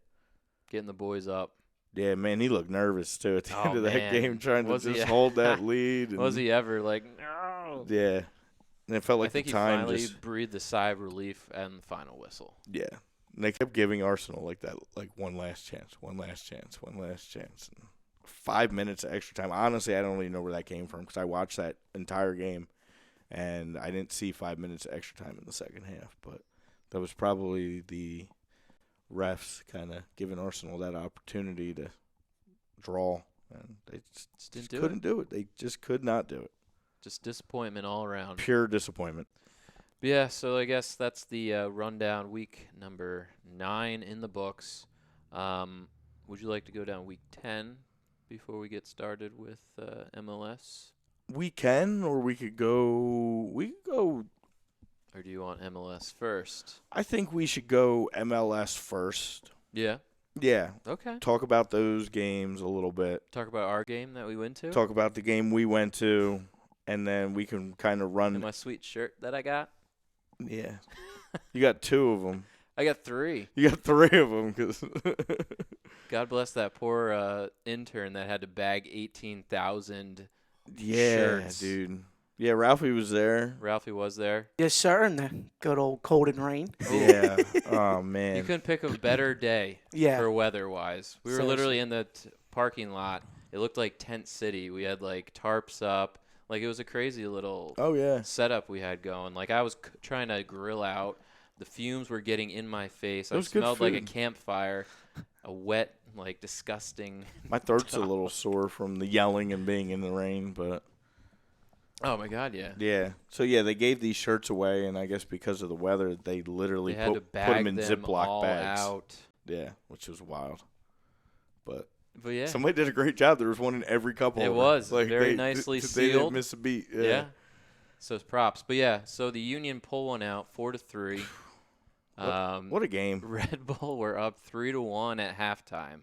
Getting the boys up. Yeah, man, he looked nervous too at the end of that man. game, trying Was to he? just hold that lead. And, Was he ever like, no? Yeah, and it felt like I think the he time finally just breathed a sigh of relief and the final whistle. yeah. And they kept giving Arsenal like that, like one last chance. And 5 minutes of extra time. Honestly, I don't even know where that came from because I watched that entire game, and I didn't see 5 minutes of extra time in the second half. But that was probably the refs kind of giving Arsenal that opportunity to draw, and they just couldn't do it. They just could not do it. Just disappointment all around. Pure disappointment. But yeah, so I guess that's the rundown. Week number 9 in the books. Would you like to go down week 10 before we get started with MLS? We can, or we could go. Or do you want MLS first? I think we should go MLS first. Yeah. Yeah. Okay. Talk about those games a little bit. Talk about our game that we went to. Talk about the game we went to, and then we can kind of run. And my sweet shirt that I got. Yeah. You got 2 of them. I got 3. You got 3 of them. Cause God bless that poor intern that had to bag 18,000 yeah, shirts. dude. Yeah, Ralphie was there. Ralphie was there. Yes, sir, in the good old cold and rain. Yeah. Oh, man. You couldn't pick a better day Yeah. for weather-wise. We were Seriously. literally in the parking lot. It looked like Tent City. We had, like, tarps up. Like, it was a crazy little Oh, yeah. setup we had going. Like, I was trying to grill out. The fumes were getting in my face. I was good smelled like a food. campfire, a wet, like, disgusting. My throat's a little sore from the yelling and being in the rain, but Oh my God, yeah. Yeah. So yeah, they gave these shirts away, and I guess because of the weather, they literally They had to put bag them in them Ziploc all bags. out. Yeah, which was wild. But yeah, somebody did a great job. There was one in every cup holder. it was like very nicely They didn't sealed. miss a beat. Yeah. So it's props. But yeah, so the Union pull one out 4-3. What a game. Red Bull were up 3-1 at halftime,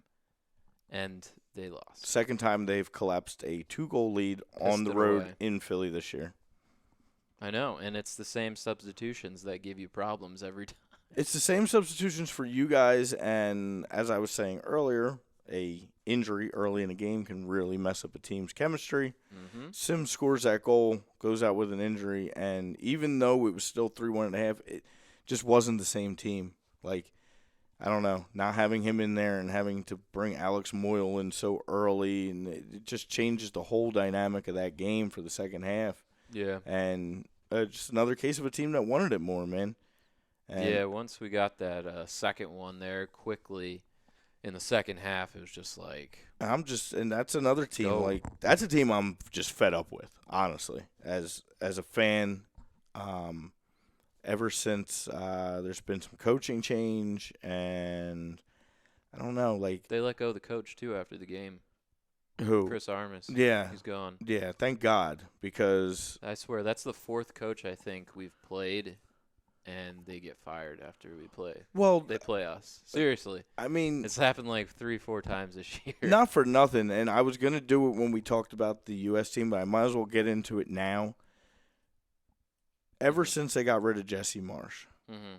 and they lost. Second time they've collapsed a 2-goal lead on the Pissed it road away. in Philly this year. I know, and it's the same substitutions that give you problems every time. It's the same substitutions for you guys, and as I was saying earlier, a injury early in a game can really mess up a team's chemistry. Mm-hmm. Sims scores that goal, goes out with an injury, and even though it was still 3-1 and a half, it just wasn't the same team. Like, I don't know, not having him in there and having to bring Alex Moyle in so early, and it just changes the whole dynamic of that game for the second half. Yeah. And just another case of a team that wanted it more, man. And Yeah, once we got that second one there quickly in the second half, it was just like, and that's another team. Go. Like, that's a team I'm just fed up with, honestly, as a fan. Ever since there's been some coaching change, and I don't know, like, they let go of the coach, too, after the game. who? Chris Armas. Yeah. He's gone. Yeah, thank God, because I swear, that's the fourth coach I think we've played, and they get fired after we play. They play us. Seriously. I mean, It's happened like 3-4 times this year. not for nothing, and I was going to do it when we talked about the U.S. team, but I might as well get into it now. Ever since they got rid of Jesse Marsh, Mm-hmm.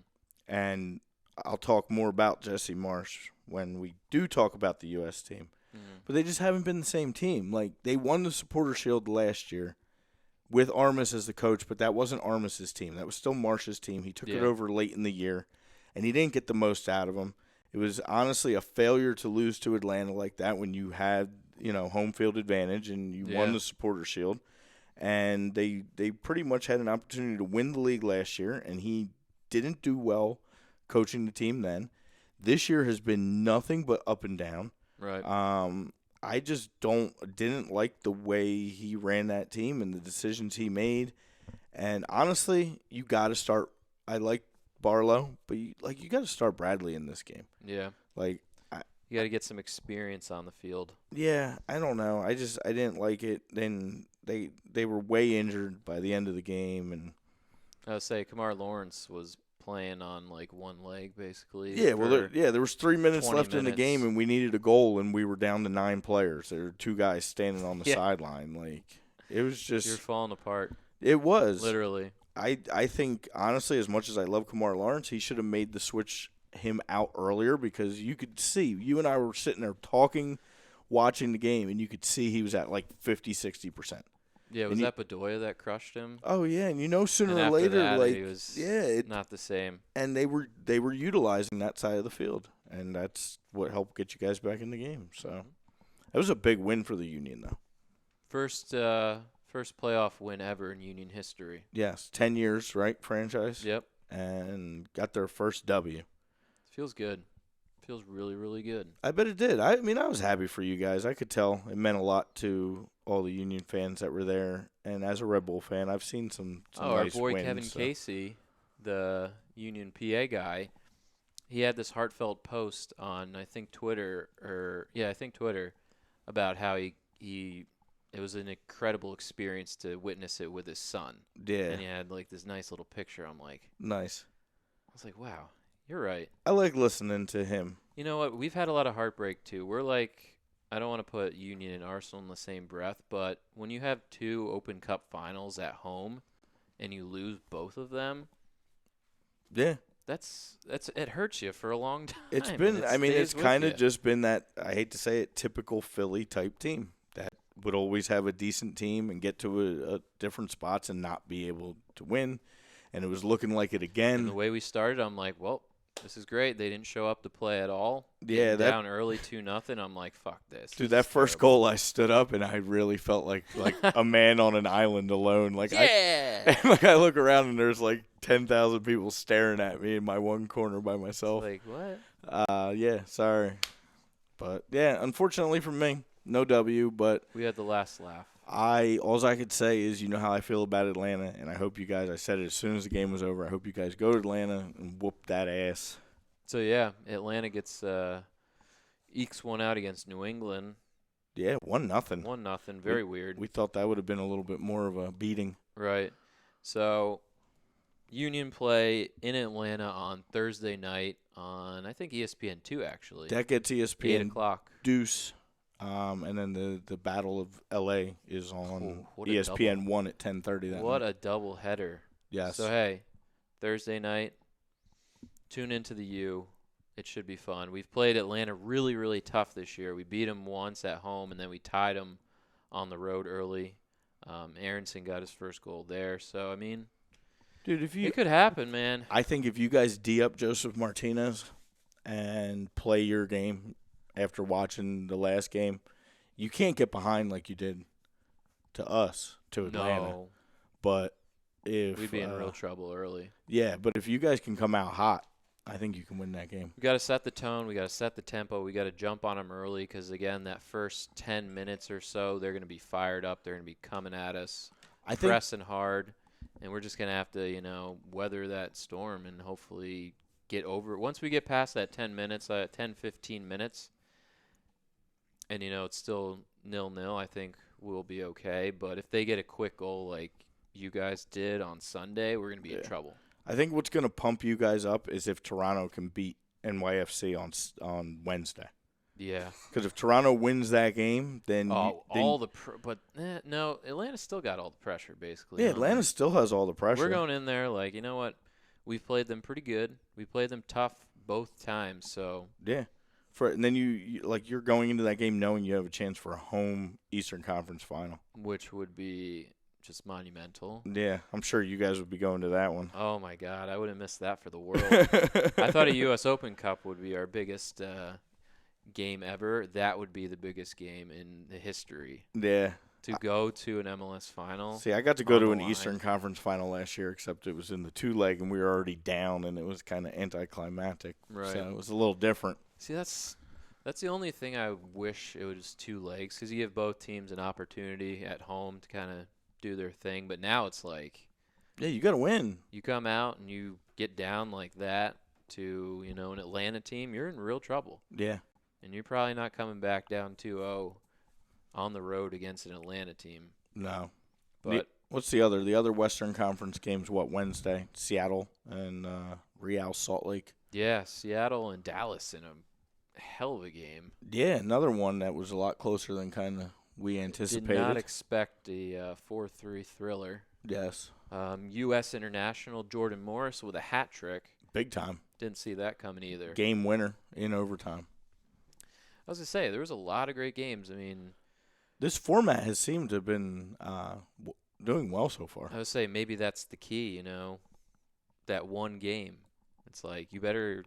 and I'll talk more about Jesse Marsh when we do talk about the U.S. team, Mm-hmm. but they just haven't been the same team. Like, they won the Supporter Shield last year with Armas as the coach, but that wasn't Armas's team. That was still Marsh's team. He took it Yeah. over late in the year, and he didn't get the most out of him. It was honestly a failure to lose to Atlanta like that when you had, home field advantage and you won Yeah. the Supporter Shield. And they pretty much had an opportunity to win the league last year, and he didn't do well coaching the team then. This year has been nothing but up and down. Right. I just didn't like the way he ran that team and the decisions he made. And honestly, you got to start. I like Barlow, but you got to start Bradley in this game. Yeah. Like, You got to get some experience on the field. yeah, I don't know. I didn't like it. Then they were way injured by the end of the game, and I would say Kamar Lawrence was playing on like one leg basically. yeah, well, there was 3 minutes 20 left in the minutes. game, and we needed a goal, and we were down to 9 players. There were 2 guys standing on the Yeah. sideline. Like, it was just You're falling apart, it was literally. I think, honestly, as much as I love Kamar Lawrence, he should have made the switch him out earlier, because you could see, you and I were sitting there talking, watching the game, and you could see he was at like 50-60%. Yeah, was that Bedoya that crushed him? Oh yeah, and sooner And or after later, that, like, he was yeah, not the same. and they were utilizing that side of the field, and that's what helped get you guys back in the game. So that was a big win for the Union, though. First playoff win ever in Union history. Yes, 10 years, right, franchise. Yep. And got their first W. Feels good. Feels really, really good. I bet it did. I mean, I was happy for you guys. I could tell it meant a lot to all the Union fans that were there. And as a Red Bull fan, I've seen some Our nice boy wins, Kevin so. Casey, the Union PA guy, he had this heartfelt post on Twitter, about how he it was an incredible experience to witness it with his son. Yeah, And he had like this nice little picture. I'm like, nice. I was like, wow, you're right. I like listening to him. You know what? We've had a lot of heartbreak too. We're like, I don't want to put Union and Arsenal in the same breath, but when you have 2 Open Cup finals at home and you lose both of them, Yeah. that's it hurts you for a long time. It's and been, it I mean, stays it's with kind you. of just been that, I hate to say it, typical Philly type team that would always have a decent team and get to a different spots and not be able to win. And it was looking like it again. And the way we started, I'm like, well, this is great. They didn't show up to play at all. Yeah, Getting down early 2-0. I'm like, fuck this. Dude, This that is first terrible. goal, I stood up and I really felt like a man on an island alone. Like Yeah. I look around and there's like 10,000 people staring at me in my one corner by myself. Like what? Yeah, sorry, but yeah, unfortunately for me, no W. But We had the last laugh. All I could say is, you know how I feel about Atlanta, and I hope you guys. I said it as soon as the game was over. I hope you guys go to Atlanta and whoop that ass. So yeah, Atlanta gets ekes one out against New England. Yeah, 1-0. 1-0. Very weird. We thought that would have been a little bit more of a beating. Right. So Union play in Atlanta on Thursday night on, I think, ESPN2, actually. That gets ESPN 8 o'clock. Deuce. And then the Battle of L.A. is on ESPN 1 at 10:30 What night. a double header. Yes. So, hey, Thursday night, tune into the U. It should be fun. We've played Atlanta really, really tough this year. We beat them once at home, and then we tied them on the road early. Aronson got his first goal there. So, I mean, dude, it could happen, man. I think if you guys D up Joseph Martinez and play your game after watching the last game, you can't get behind like you did to us, to Atlanta. No. But if we'd be in real trouble early. Yeah, but if you guys can come out hot, I think you can win that game. We got to set the tone. We got to set the tempo. We got to jump on them early because, again, that first 10 minutes or so, they're going to be fired up. They're going to be coming at us, pressing hard, and we're just going to have to, weather that storm and hopefully get over it. Once we get past that 10 minutes, 10, 15 minutes, and, it's still 0-0, I think we'll be okay. But if they get a quick goal like you guys did on Sunday, we're going to be in trouble. I think what's going to pump you guys up is if Toronto can beat NYFC on Wednesday. Yeah. Because if Toronto wins that game, then no, Atlanta still got all the pressure basically. Yeah, Atlanta still has all the pressure. We're going in there like, you know what? We've played them pretty good. We played them tough both times, so yeah. And then you're going into that game knowing you have a chance for a home Eastern Conference final, which would be just monumental. Yeah, I'm sure you guys would be going to that one. Oh, my God. I wouldn't miss that for the world. I thought a U.S. Open Cup would be our biggest game ever. That would be the biggest game in the history. Yeah. To go to an MLS final. See, I got to go to an Eastern Conference final last year, except it was in the 2-leg, and we were already down, and it was kind of anticlimactic. Right. So it was a little different. See, that's the only thing I wish it was 2 legs, because you give both teams an opportunity at home to kind of do their thing. But now it's like, yeah, you got to win. You come out and you get down like that to, an Atlanta team, you're in real trouble. Yeah. And you're probably not coming back down 2-0 on the road against an Atlanta team. No. But what's the other? The other Western Conference games, Wednesday? Seattle and Real Salt Lake. Yeah, Seattle and Dallas in a hell of a game. Yeah, another one that was a lot closer than kind of we anticipated. Did not expect a 4-3 thriller. Yes. U.S. International, Jordan Morris with a hat trick. Big time. Didn't see that coming either. Game winner in overtime. I was going to say, there was a lot of great games. I mean, this format has seemed to have been doing well so far. I would say maybe that's the key, that one game. It's like you better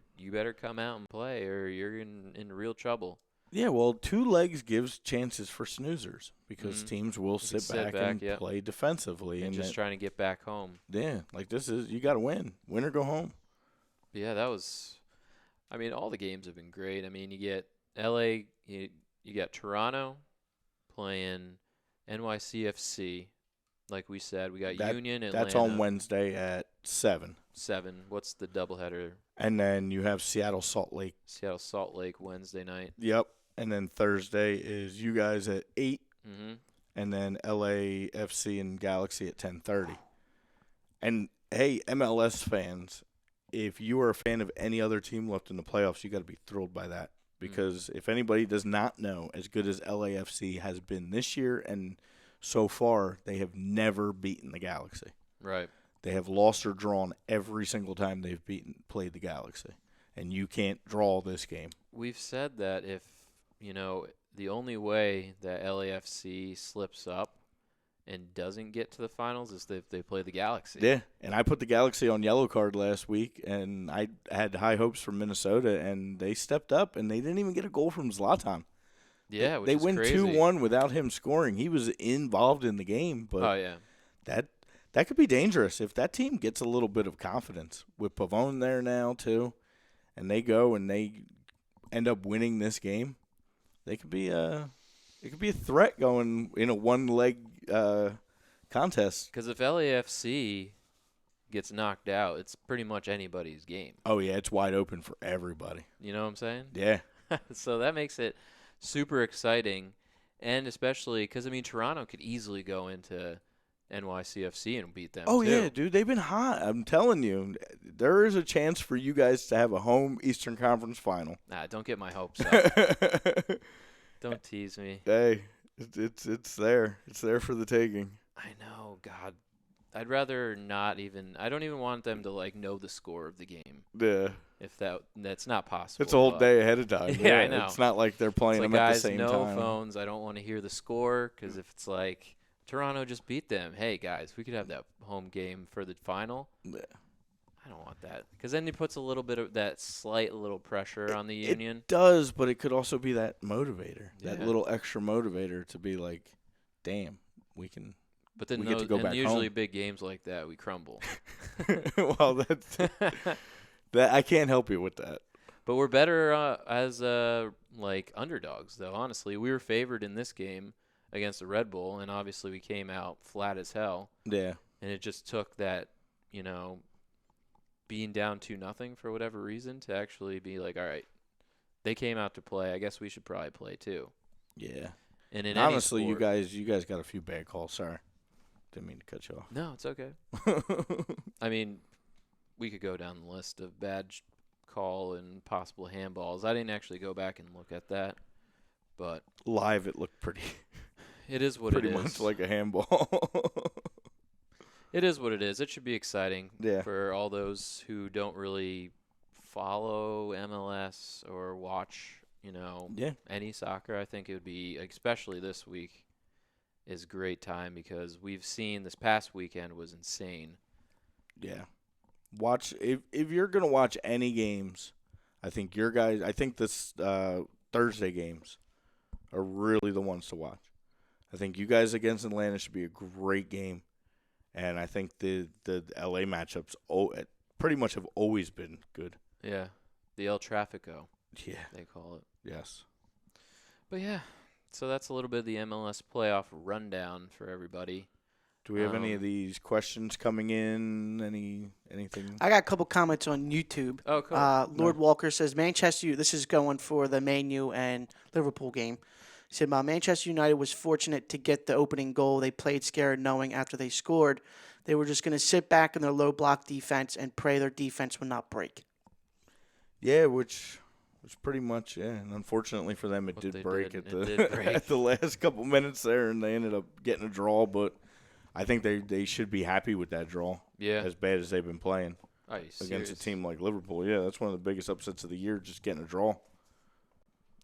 come out and play or you're in real trouble. Yeah, well, 2 legs gives chances for snoozers because teams will sit back and play defensively. And just trying to get back home. Yeah, like you got to win. Win or go home. Yeah, all the games have been great. I mean, you get L.A., you got Toronto playing NYCFC. Like we said, we got Union, Atlanta. That's on Wednesday at 7. 7. What's the doubleheader? And then you have Seattle Salt Lake. Seattle Salt Lake Wednesday night. Yep. And then Thursday is you guys at 8. Mm-hmm. And then LAFC and Galaxy at 10:30. And hey, MLS fans, if you are a fan of any other team left in the playoffs, you got to be thrilled by that. Because if anybody does not know, as good as LAFC has been this year, and so far they have never beaten the Galaxy. Right. They have lost or drawn every single time they've played the Galaxy. And you can't draw this game. We've said that if, the only way that LAFC slips up and doesn't get to the finals is if they play the Galaxy. Yeah, and I put the Galaxy on yellow card last week, and I had high hopes for Minnesota, and they stepped up, and they didn't even get a goal from Zlatan. Yeah, they win 2-1 without him scoring. He was involved in the game, but that could be dangerous if that team gets a little bit of confidence with Pavone there now too, and they go and they end up winning this game. They could be It could be a threat going in a one-leg contest. Because if LAFC gets knocked out, it's pretty much anybody's game. Oh, yeah, it's wide open for everybody. You know what I'm saying? Yeah. So that makes it super exciting, and especially because, I mean, Toronto could easily go into NYCFC and beat them, Oh, too. yeah, dude, they've been hot. I'm telling you, there is a chance for you guys to have a home Eastern Conference final. Nah, don't get my hopes up. Don't tease me. Hey, it's there. It's there for the taking. I know, God. I'd rather not even – I don't even want them to, like, know the score of the game. Yeah. If that's not possible. It's a whole but day ahead of time. Yeah, I know. It's not like they're playing it's like, them at the guys, same no time. phones. I don't want to hear the score because if it's like Toronto just beat them, hey, guys, we could have that home game for the final. Yeah. I don't want that because then it puts a little bit of that slight little pressure on the Union. It does, but it could also be that motivator, that Yeah. little extra motivator to be like, damn, we can. But then we get to go back usually home. big games like that, we crumble. Well, that I can't help you with that. But we're better as like underdogs, though. Honestly, we were favored in this game against the Red Bull, and obviously we came out flat as hell. Yeah. And it just took that, being down 2-0 for whatever reason to actually be like, all right, they came out to play. I guess we should probably play too. Yeah. And in honestly, any sport, you guys got a few bad calls. Sorry, didn't mean to cut you No, it's okay. off. I mean, we could go down the list of bad call and possible handballs. I didn't actually go back and look at that, but Live, it looked pretty. it is what pretty it is. much like a handball. It is what it is. It should be exciting Yeah. for all those who don't really follow MLS or watch, Yeah. any soccer. I think it would be, especially this week, is a great time because we've seen this past weekend was insane. Yeah. Watch if you're gonna watch any games, I think this Thursday games are really the ones to watch. I think you guys against Atlanta should be a great game. And I think the LA matchups pretty much have always been good. Yeah, the El Trafico, Yeah. they call it. Yes. But yeah, so that's a little bit of the MLS playoff rundown for everybody. Do we have any of these questions coming in? Anything? I got a couple comments on YouTube. Oh, cool. Lord Walker says Manchester. This is going for the Man U and Liverpool game. He said, Manchester United was fortunate to get the opening goal. They played scared, knowing after they scored, they were just going to sit back in their low block defense and pray their defense would not break. Yeah, which was pretty much, yeah. And unfortunately for them, What they did break did, at it the did break. at the last couple minutes there, and they ended up getting a draw. But I think they should be happy with that draw. Yeah. As bad as they've been playing Are you against a serious? team like Liverpool. Yeah, that's one of the biggest upsets of the year, just getting a draw.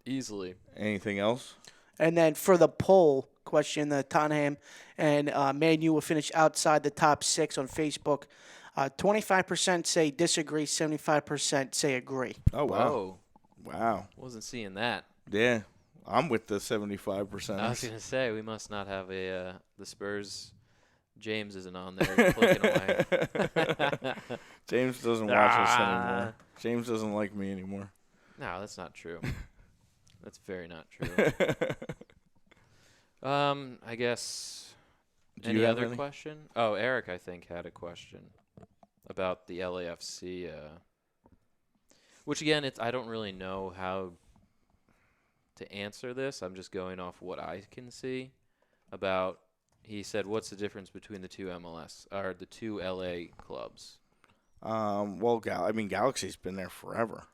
Easily. Anything else? And then for the poll question, the Tottenham and Man U will finish outside the top 6 on Facebook. 25% say disagree, 75% say agree. Oh, wow. Whoa. Wow. Wasn't seeing that. Yeah, I'm with the 75%. I was going to say, we must not have the Spurs. James isn't on there clicking away. James doesn't watch us anymore. James doesn't like me anymore. No, that's not true. That's very not true. I guess Do any you have other any? question? Oh, Eric, I think, had a question about the LAFC, which, again, I don't really know how to answer this. I'm just going off what I can see about. He said, what's the difference between the two MLS or the two LA clubs? Well, Galaxy's been there forever.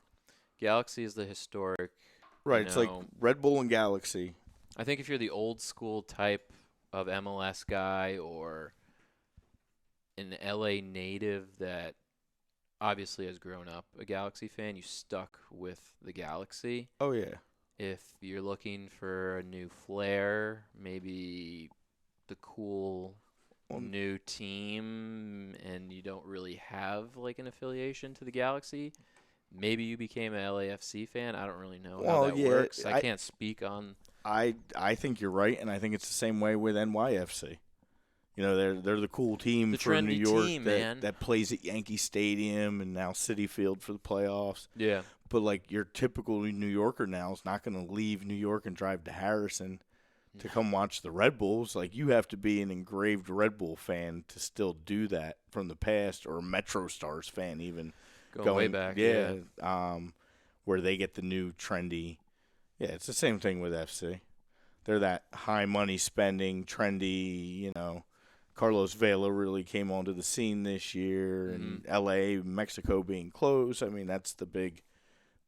Galaxy is the historic. Right, it's like know. Red Bull and Galaxy. I think if you're the old school type of MLS guy or an LA native that obviously has grown up a Galaxy fan, you stuck with the Galaxy. Oh, yeah. If you're looking for a new flair, maybe the cool new team, and you don't really have like an affiliation to the Galaxy, maybe you became an LAFC fan. I don't really know how that works. I can't speak on. I think you're right, and I think it's the same way with NYFC. You know, they're the cool team The for New trendy York team, that, man. that plays at Yankee Stadium and now Citi Field for the playoffs. Yeah. But like your typical New Yorker now is not going to leave New York and drive to Harrison to come watch the Red Bulls. Like, you have to be an engraved Red Bull fan to still do that from the past, or a Metro Stars fan even. Going way back. Yeah. Where they get the new trendy. Yeah, it's the same thing with FC. They're that high money spending, trendy, you know. Carlos Vela really came onto the scene this year, and LA, Mexico being closed. I mean, that's the big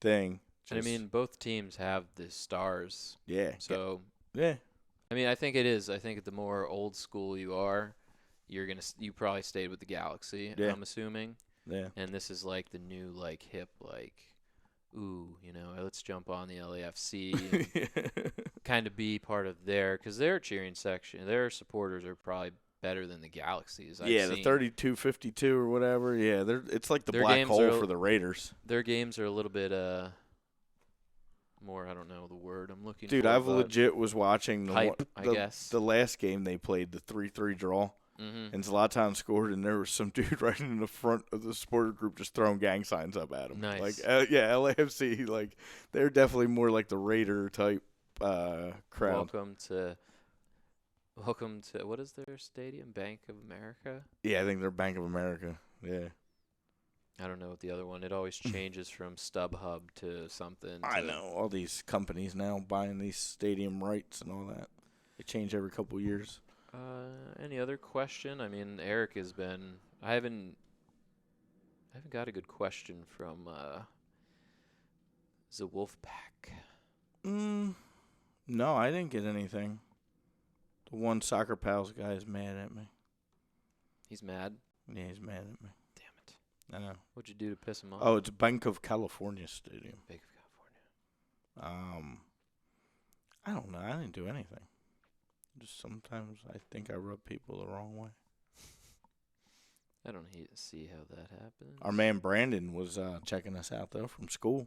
thing. And I mean, both teams have the stars. Yeah. So, yeah. I mean, I think it is. I think the more old school you are, you probably stayed with the Galaxy, Yeah. I'm assuming. Yeah. And this is like the new, like, hip, like, ooh, you know, let's jump on the LAFC and kind of be part of because their cheering section, their supporters are probably better than the Galaxy's. I've the seen. 32-52 or whatever. Yeah, it's like the Their black games hole are- for the Raiders. Their games are a little bit more, I don't know the word I'm looking Dude, for. I've but legit was watching hype, I guess. the last game they played, the 3-3 draw. Mm-hmm. And Zlatan scored, and there was some dude right in the front of the supporter group just throwing gang signs up at him. Nice. Like, LAFC, like, they're definitely more like the Raider type crowd. Welcome to what is their stadium? Bank of America? Yeah, I think they're Bank of America. Yeah. I don't know what the other one. It always changes from StubHub to something. I know. All these companies now buying these stadium rights and all that. They change every couple years. Any other question? I mean, Eric has been. I haven't got a good question from the Wolfpack. No, I didn't get anything. The one Soccer Pals guy is mad at me. He's mad. Yeah, he's mad at me. Damn it! I know. What'd you do to piss him off? Oh, it's Bank of California Stadium. Bank of California. I don't know. I didn't do anything. Just sometimes I think I rub people the wrong way. I don't see how that happens. Our man Brandon was checking us out, though, from school.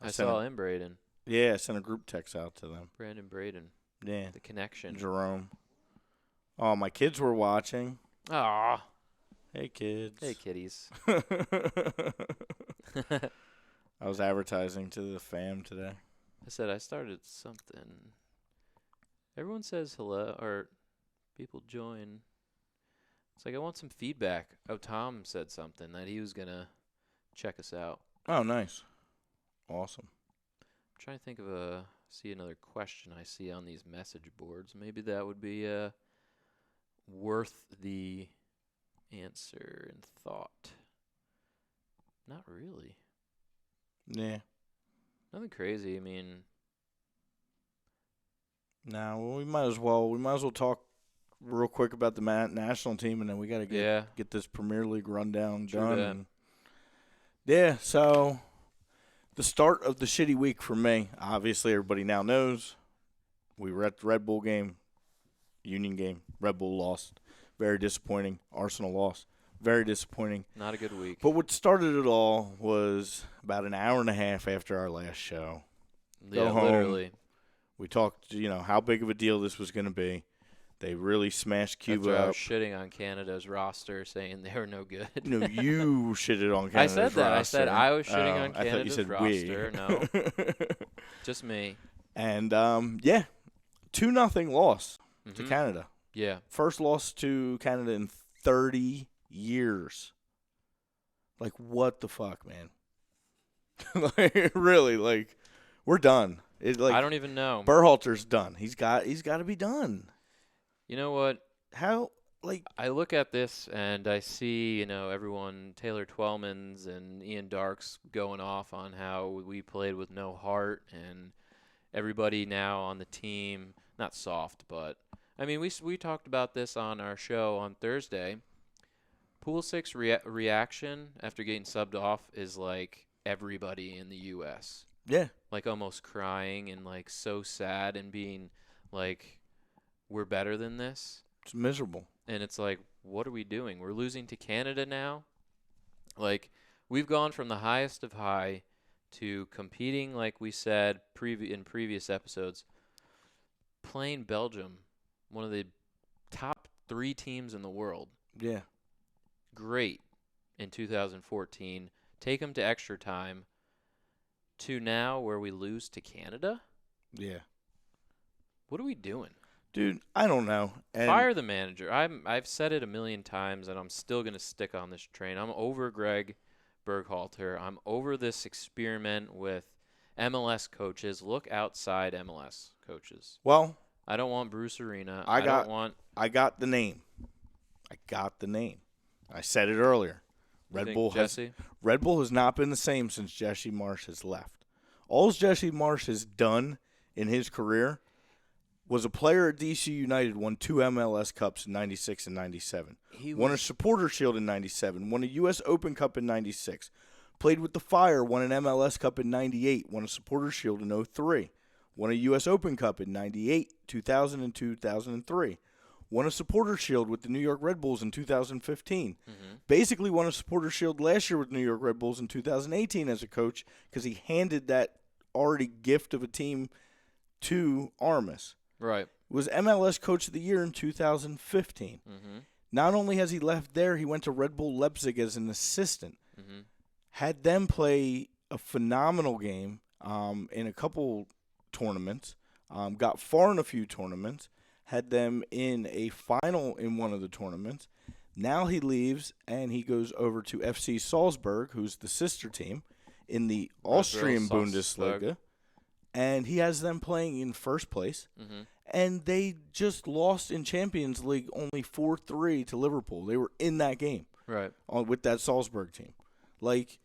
I saw him, Braden. Yeah, I sent a group text out to them. Brandon Braden. Yeah. The connection. Jerome. Oh, my kids were watching. Aw. Hey, kids. Hey, kitties. I was advertising to the fam today. I said I started something. Everyone says hello, or people join. It's like I want some feedback. Oh, Tom said something that he was going to check us out. Oh, nice. Awesome. I'm trying to think of see another question I see on these message boards. Maybe that would be worth the answer and thought. Not really. Yeah. Nothing crazy. I mean, No, well, we might as well talk real quick about the national team, and then we got to get this Premier League rundown True done. that. And yeah, so the start of the shitty week for me, obviously everybody now knows, we were at the Red Bull game, Union game. Red Bull lost. Very disappointing. Arsenal lost. Very disappointing. not a good week. But what started it all was about an hour and a half after our last show. Yeah, home. literally. We talked, how big of a deal this was going to be. They really smashed Cuba After I up. was shitting on Canada's roster, saying they were no good. No, you shitted on I Canada's said that. roster. I said I was shitting on I thought you Canada's said roster. we. No, just me. And, 2-0 loss to Mhm. Canada. Yeah. First loss to Canada in 30 years. Like, what the fuck, man? Like, really, like, we're done. I don't even know. Berhalter's done. He's got to be done. You know what? How, like, I look at this and I see, everyone, Taylor Twellman's and Ian Dark's going off on how we played with no heart, and everybody now on the team, not soft, but, I mean, we talked about this on our show on Thursday. Pool 6 reaction after getting subbed off is like everybody in the U.S. yeah. Like almost crying and like so sad and being like, we're better than this. It's miserable. And it's like, what are we doing? We're losing to Canada now? Like, we've gone from the highest of high to competing, like we said in previous episodes, playing Belgium, one of the top 3 teams in the world. Yeah. Great in 2014. Take them to extra time to now where we lose to Canada? Yeah. What are we doing? Dude, I don't know. And Fire the manager. I've said it a million times, and I'm still going to stick on this train. I'm over Greg Berhalter. I'm over this experiment with MLS coaches. Look outside MLS coaches. Well, I don't want Bruce Arena. I got the name. I said it earlier. Red Bull has not been the same since Jesse Marsch has left. All Jesse Marsch has done in his career was a player at DC United, won 2 MLS Cups in 96 and 97. Won a Supporter Shield in 97, won a U.S. Open Cup in 96. Played with the Fire, won an MLS Cup in 98, won a Supporter Shield in 03. Won a U.S. Open Cup in 98, 2000, and 2003. Won a Supporter Shield with the New York Red Bulls in 2015. Basically won a Supporter Shield last year with the New York Red Bulls in 2018 as a coach because he handed that already gift of a team to Armas. Right. Was MLS Coach of the Year in 2015. Not only has he left there, he went to Red Bull Leipzig as an assistant. Had them play a phenomenal game in a couple tournaments. Got far in a few tournaments. Had them in a final in one of the tournaments. Now he leaves and he goes over to FC Salzburg, who's the sister team in the Austrian Bundesliga. And he has them playing in first place. And they just lost in Champions League only 4-3 to Liverpool. They were in that game. Right. With that Salzburg team. Like,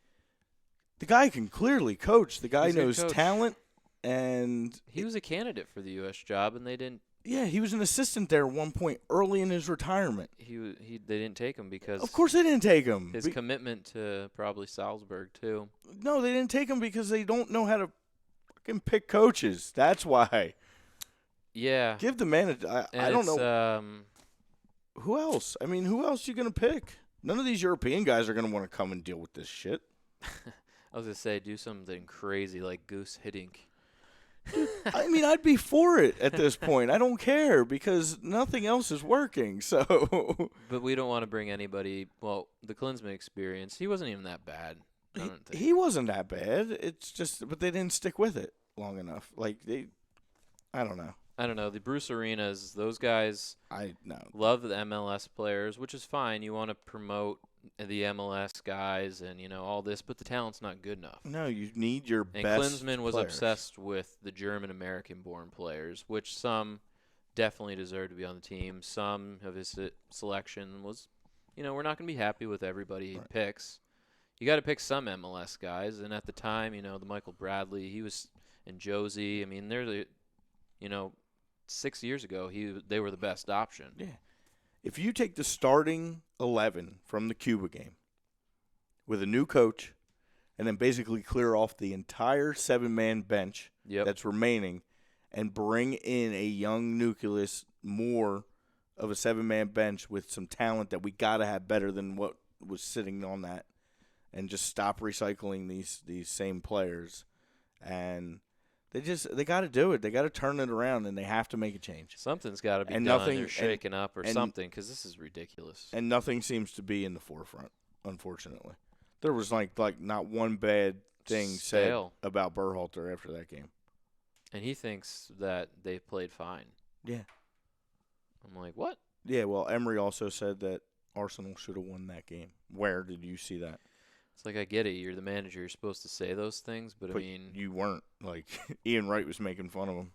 the guy can clearly coach. The guy knows talent. And he was a candidate for the U.S. job, and they didn't. Yeah, he was an assistant there at one point early in his retirement. They didn't take him because. Of course they didn't take him. His commitment to probably Salzburg, too. No, they didn't take him because they don't know how to fucking pick coaches. That's why. Yeah. Give the manager. I don't know. Who else? I mean, who else are you going to pick? None of these European guys are going to want to come and deal with this shit. I was going to say, do something crazy like Goose Hiddink. I mean, I'd be for it at this point. I don't care because nothing else is working. So, but we don't want to bring anybody. Well, the Klinsmann experience, he wasn't even that bad. I don't think. He wasn't that bad. It's just, but they didn't stick with it long enough. Like I don't know. The Bruce Arenas, those guys. Love the MLS players, which is fine. You want to promote the MLS guys and all this, but the talent's not good enough. No, you need your best. And Klinsmann was players. obsessed with the German American born players, which some definitely deserve to be on the team. Some of his selection was, we're not going to be happy with everybody he picks. You got to pick some MLS guys, and at the time, the Michael Bradley, he was, and Josie. I mean, they're the, 6 years ago, they were the best option. Yeah. If you take the starting 11 from the Cuba game with a new coach and then basically clear off the entire 7-man bench that's remaining and bring in a young nucleus, more of a 7-man bench with some talent that we got to have better than what was sitting on that, and just stop recycling these same players. And they got to do it. They got to turn it around, and they have to make a change. Something's got to be done. They're shaken up or something, because this is ridiculous. And nothing seems to be in the forefront, unfortunately. There was like not one bad thing said about Berhalter after that game. And he thinks that they played fine. Yeah. I'm like, what? Yeah, well, Emery also said that Arsenal should have won that game. Where did you see that? It's like, I get it. You're the manager. You're supposed to say those things, but I mean. You weren't. Like, Ian Wright was making fun of him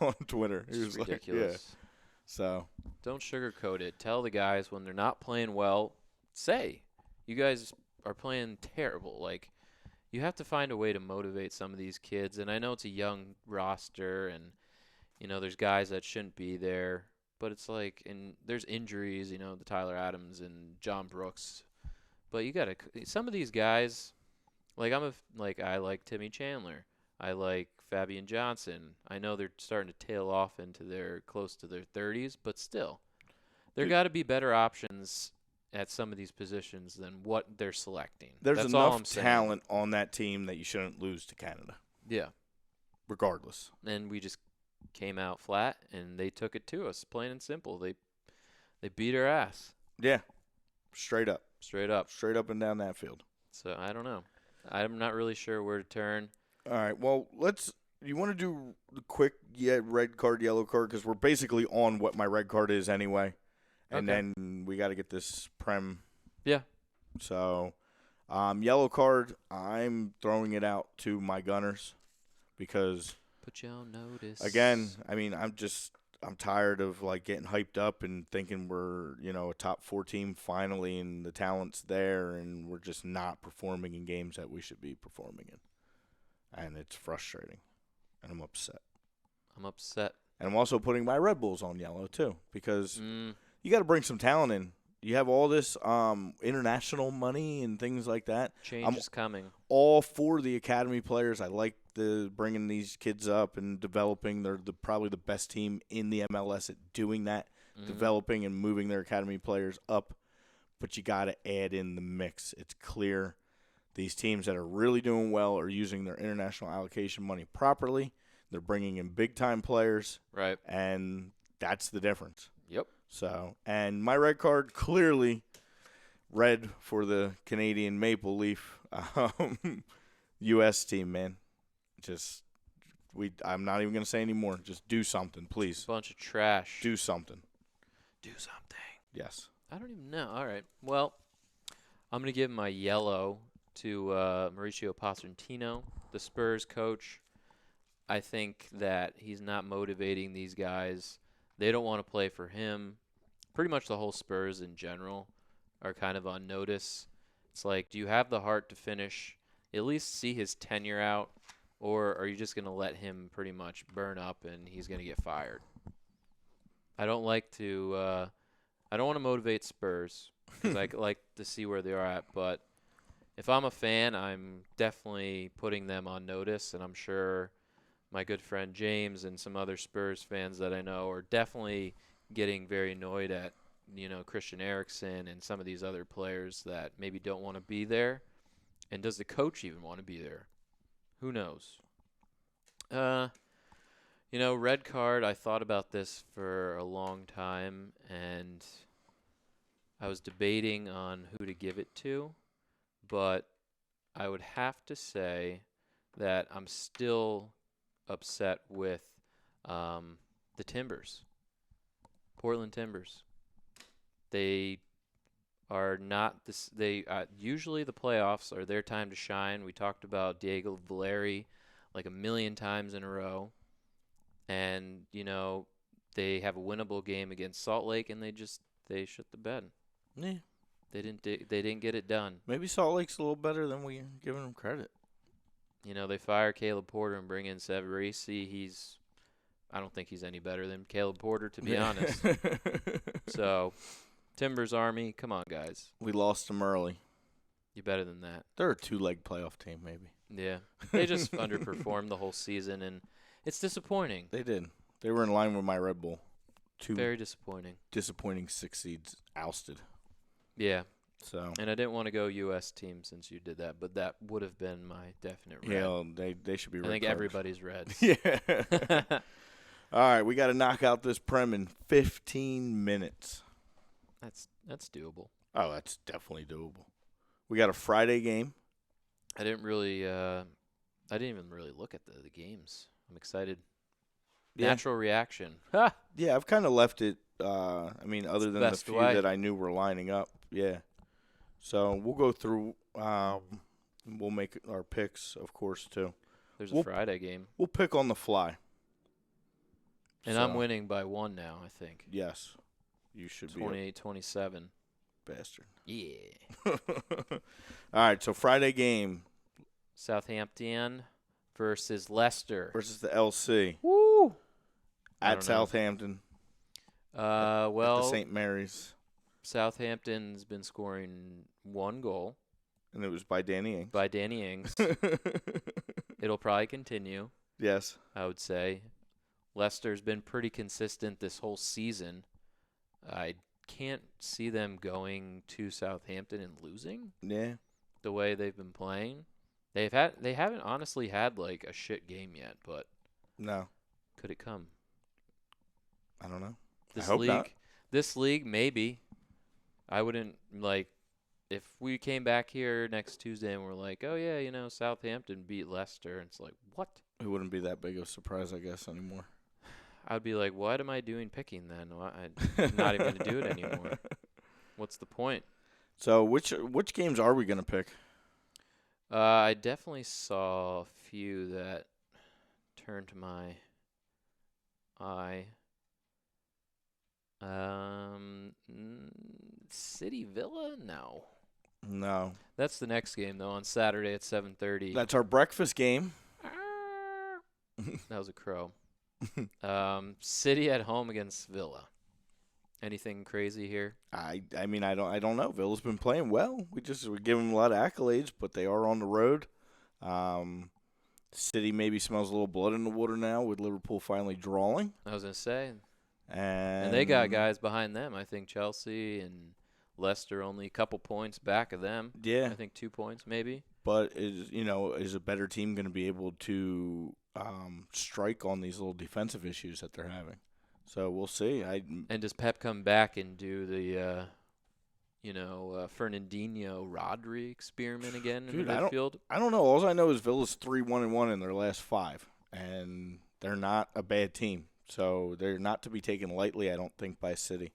on Twitter. It was ridiculous. Yeah. So. Don't sugarcoat it. Tell the guys when they're not playing well, say, you guys are playing terrible. Like, you have to find a way to motivate some of these kids. And I know it's a young roster, and, there's guys that shouldn't be there. But it's like, and there's injuries, the Tyler Adams and John Brooks. But you gotta, some of these guys, like I like Timmy Chandler, I like Fabian Johnson. I know they're starting to tail off into close to their 30s, but still, there got to be better options at some of these positions than what they're selecting. There's That's all I'm enough saying. talent on that team that you shouldn't lose to Canada. Yeah, regardless. And we just came out flat, and they took it to us, plain and simple. They beat our ass. Yeah, straight up. Straight up and down that field. So I don't know. I'm not really sure where to turn. All right. Well, let's You want to do the quick red card, yellow card? Because we're basically on what my red card is anyway. And Okay. then we got to get this Prem. Yeah. So, yellow card, I'm throwing it out to my Gunners because, Put you on notice. again, I mean, I'm tired of, like, getting hyped up and thinking we're, a top 4 team finally and the talent's there and we're just not performing in games that we should be performing in. And it's frustrating. And I'm upset. I'm upset. And I'm also putting my Red Bulls on yellow, too, because Mm, you got to bring some talent in. You have all this international money and things like that. change is coming. All for the academy players. I like bringing these kids up and developing. They're probably the best team in the MLS at doing that, developing and moving their academy players up. But you got to add in the mix. It's clear these teams that are really doing well are using their international allocation money properly. They're bringing in big-time players, Right. and that's the difference. Yep. So, and my red card, clearly red for the Canadian Maple Leaf U.S. team, man. I'm not even going to say anymore. Just do something, please. Bunch of trash. Do something. Do something. Yes. I don't even know. All right. Well, I'm going to give my yellow to Mauricio Pochettino, the Spurs coach. I think that he's not motivating these guys. They don't want to play for him. Pretty much the whole Spurs in general are kind of on notice. It's like, do you have the heart to finish, at least see his tenure out, or are you just going to let him pretty much burn up and he's going to get fired? I don't want to motivate Spurs because I like to see where they are at, but if I'm a fan, I'm definitely putting them on notice, and I'm sure my good friend James and some other Spurs fans that I know are definitely getting very annoyed at, Christian Eriksen and some of these other players that maybe don't want to be there. And does the coach even want to be there? Who knows? Red card, I thought about this for a long time, and I was debating on who to give it to, but I would have to say that I'm still upset with the Timbers, Portland Timbers. They are not this. They usually the playoffs are their time to shine. We talked about Diego Valeri like a million times in a row, and they have a winnable game against Salt Lake, and they shit the bed. Yeah. They didn't get it done. Maybe Salt Lake's a little better than we're giving them credit. They fire Caleb Porter and bring in Severisi. I don't think he's any better than Caleb Porter, to be honest. So, Timbers Army, come on, guys. We lost them early. You better than that. They're a 2-leg playoff team, maybe. Yeah. They just underperformed the whole season, and it's disappointing. They did. They were in line with my Red Bull. Very disappointing. Disappointing 6 seeds ousted. Yeah. So. And I didn't want to go U.S. team since you did that, but that would have been my definite red. Yeah, they should be red. I think cards. everybody's red. Yeah. All right, we got to knock out this Prem in 15 minutes. That's doable. Oh, that's definitely doable. We got a Friday game. I didn't even really look at the games. I'm excited. Yeah. Natural reaction. Yeah, I've kind of left it. Other than the best few way. that I knew were lining up. Yeah. So we'll go through. We'll make our picks, of course, too. There's a Friday game. We'll pick on the fly. And I'm winning by 1 now, I think. Yes. You should be. 28-27. Bastard. Yeah. All right, so Friday game. Southampton versus Leicester. Versus the LC. Woo! At Southampton. At the St. Mary's. Southampton's been scoring 1 goal. And it was by Danny Ings. By Danny Ings. It'll probably continue. Yes. I would say. Leicester's been pretty consistent this whole season. I can't see them going to Southampton and losing. Yeah. The way they've been playing. They haven't honestly had like a shit game yet, but no. Could it come? I don't know. This I hope league, not. This league, maybe. I wouldn't if we came back here next Tuesday and we're like, oh yeah, Southampton beat Leicester, and it's like, what? It wouldn't be that big of a surprise, I guess, anymore. I'd be like, what am I doing picking then? I'm not even going to do it anymore. What's the point? So which games are we going to pick? I definitely saw a few that turned my eye. City Villa? No. No. That's the next game, though, on Saturday at 7:30. That's our breakfast game. That was a crow. City at home against Villa. Anything crazy here? I mean, I don't know. Villa's been playing well. We give them a lot of accolades, but they are on the road. City maybe smells a little blood in the water now with Liverpool finally drawing. I was going to say. And they got guys behind them. I think Chelsea and Leicester only a couple points back of them. Yeah. I think 2 points maybe. But is a better team going to be able to strike on these little defensive issues that they're having? So we'll see. And does Pep come back and do the Fernandinho Rodri experiment again in the midfield? I don't know. All I know is Villa's 3-1-1 in their last 5, and they're not a bad team. So they're not to be taken lightly, I don't think, by City.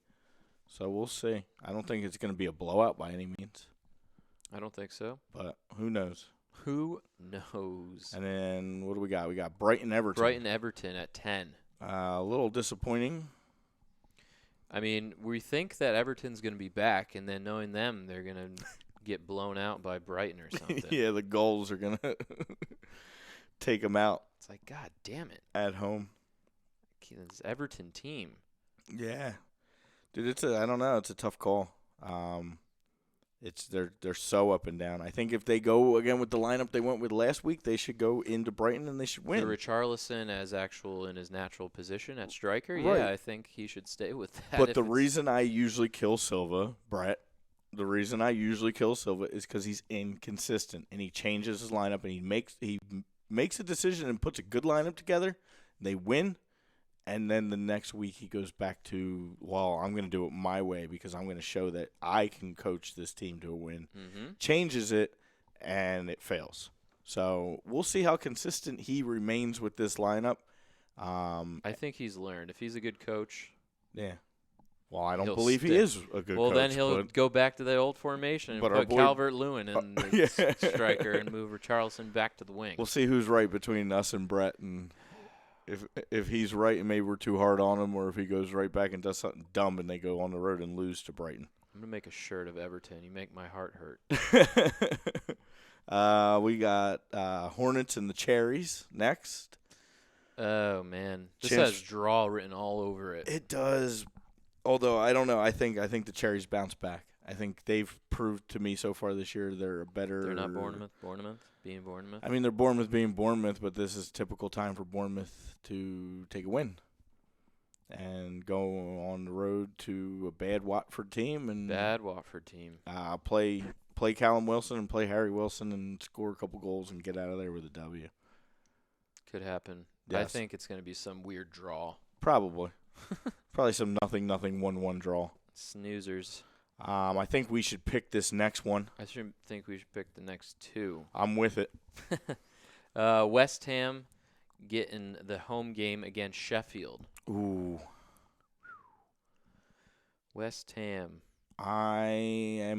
So we'll see. I don't think it's going to be a blowout by any means. I don't think so. But who knows? Who knows? And then what do we got? We got Brighton-Everton. Brighton-Everton at 10. A little disappointing. I mean, we think that Everton's going to be back, and then knowing them, they're going to get blown out by Brighton or something. Yeah, the goals are going to take them out. It's like, God damn it. At home. This Everton team. Yeah. Dude, I don't know. It's a tough call. They're so up and down. I think if they go again with the lineup they went with last week, they should go into Brighton and they should win. The Richarlison as actual in his natural position at striker, right. Yeah, I think he should stay with that. But the reason I usually kill Silva, Brett, the reason I usually kill Silva is because he's inconsistent and he changes his lineup and he makes a decision and puts a good lineup together. They win. And then the next week he goes back to, well, I'm going to do it my way because I'm going to show that I can coach this team to a win. Mm-hmm. Changes it, and it fails. So we'll see how consistent he remains with this lineup. I think he's learned. If he's a good coach. Yeah. Well, I don't He'll believe stick. he is a good coach. Well, then he'll go back to that old formation and put Calvert-Lewin in the striker and move Richarlison back to the wing. We'll see who's right between us and Brett, and if he's right and maybe we're too hard on him, or if he goes right back and does something dumb and they go on the road and lose to Brighton. I'm going to make a shirt of Everton. You make my heart hurt. We got Hornets and the Cherries next. Oh, man. This has draw written all over it. It does. Although, I don't know. I think the Cherries bounce back. I think they've proved to me so far this year they're a better. They're not Bournemouth being Bournemouth. I mean, they're Bournemouth being Bournemouth, but this is typical time for Bournemouth to take a win and go on the road to a bad Watford team and play Callum Wilson and play Harry Wilson and score a couple goals and get out of there with a W. Could happen. Yes. I think it's going to be some weird draw. Probably some 0-0 1-1 draw. Snoozers. I think we should pick this next one. I think we should pick the next two. I'm with it. West Ham getting the home game against Sheffield. Ooh. West Ham. I'll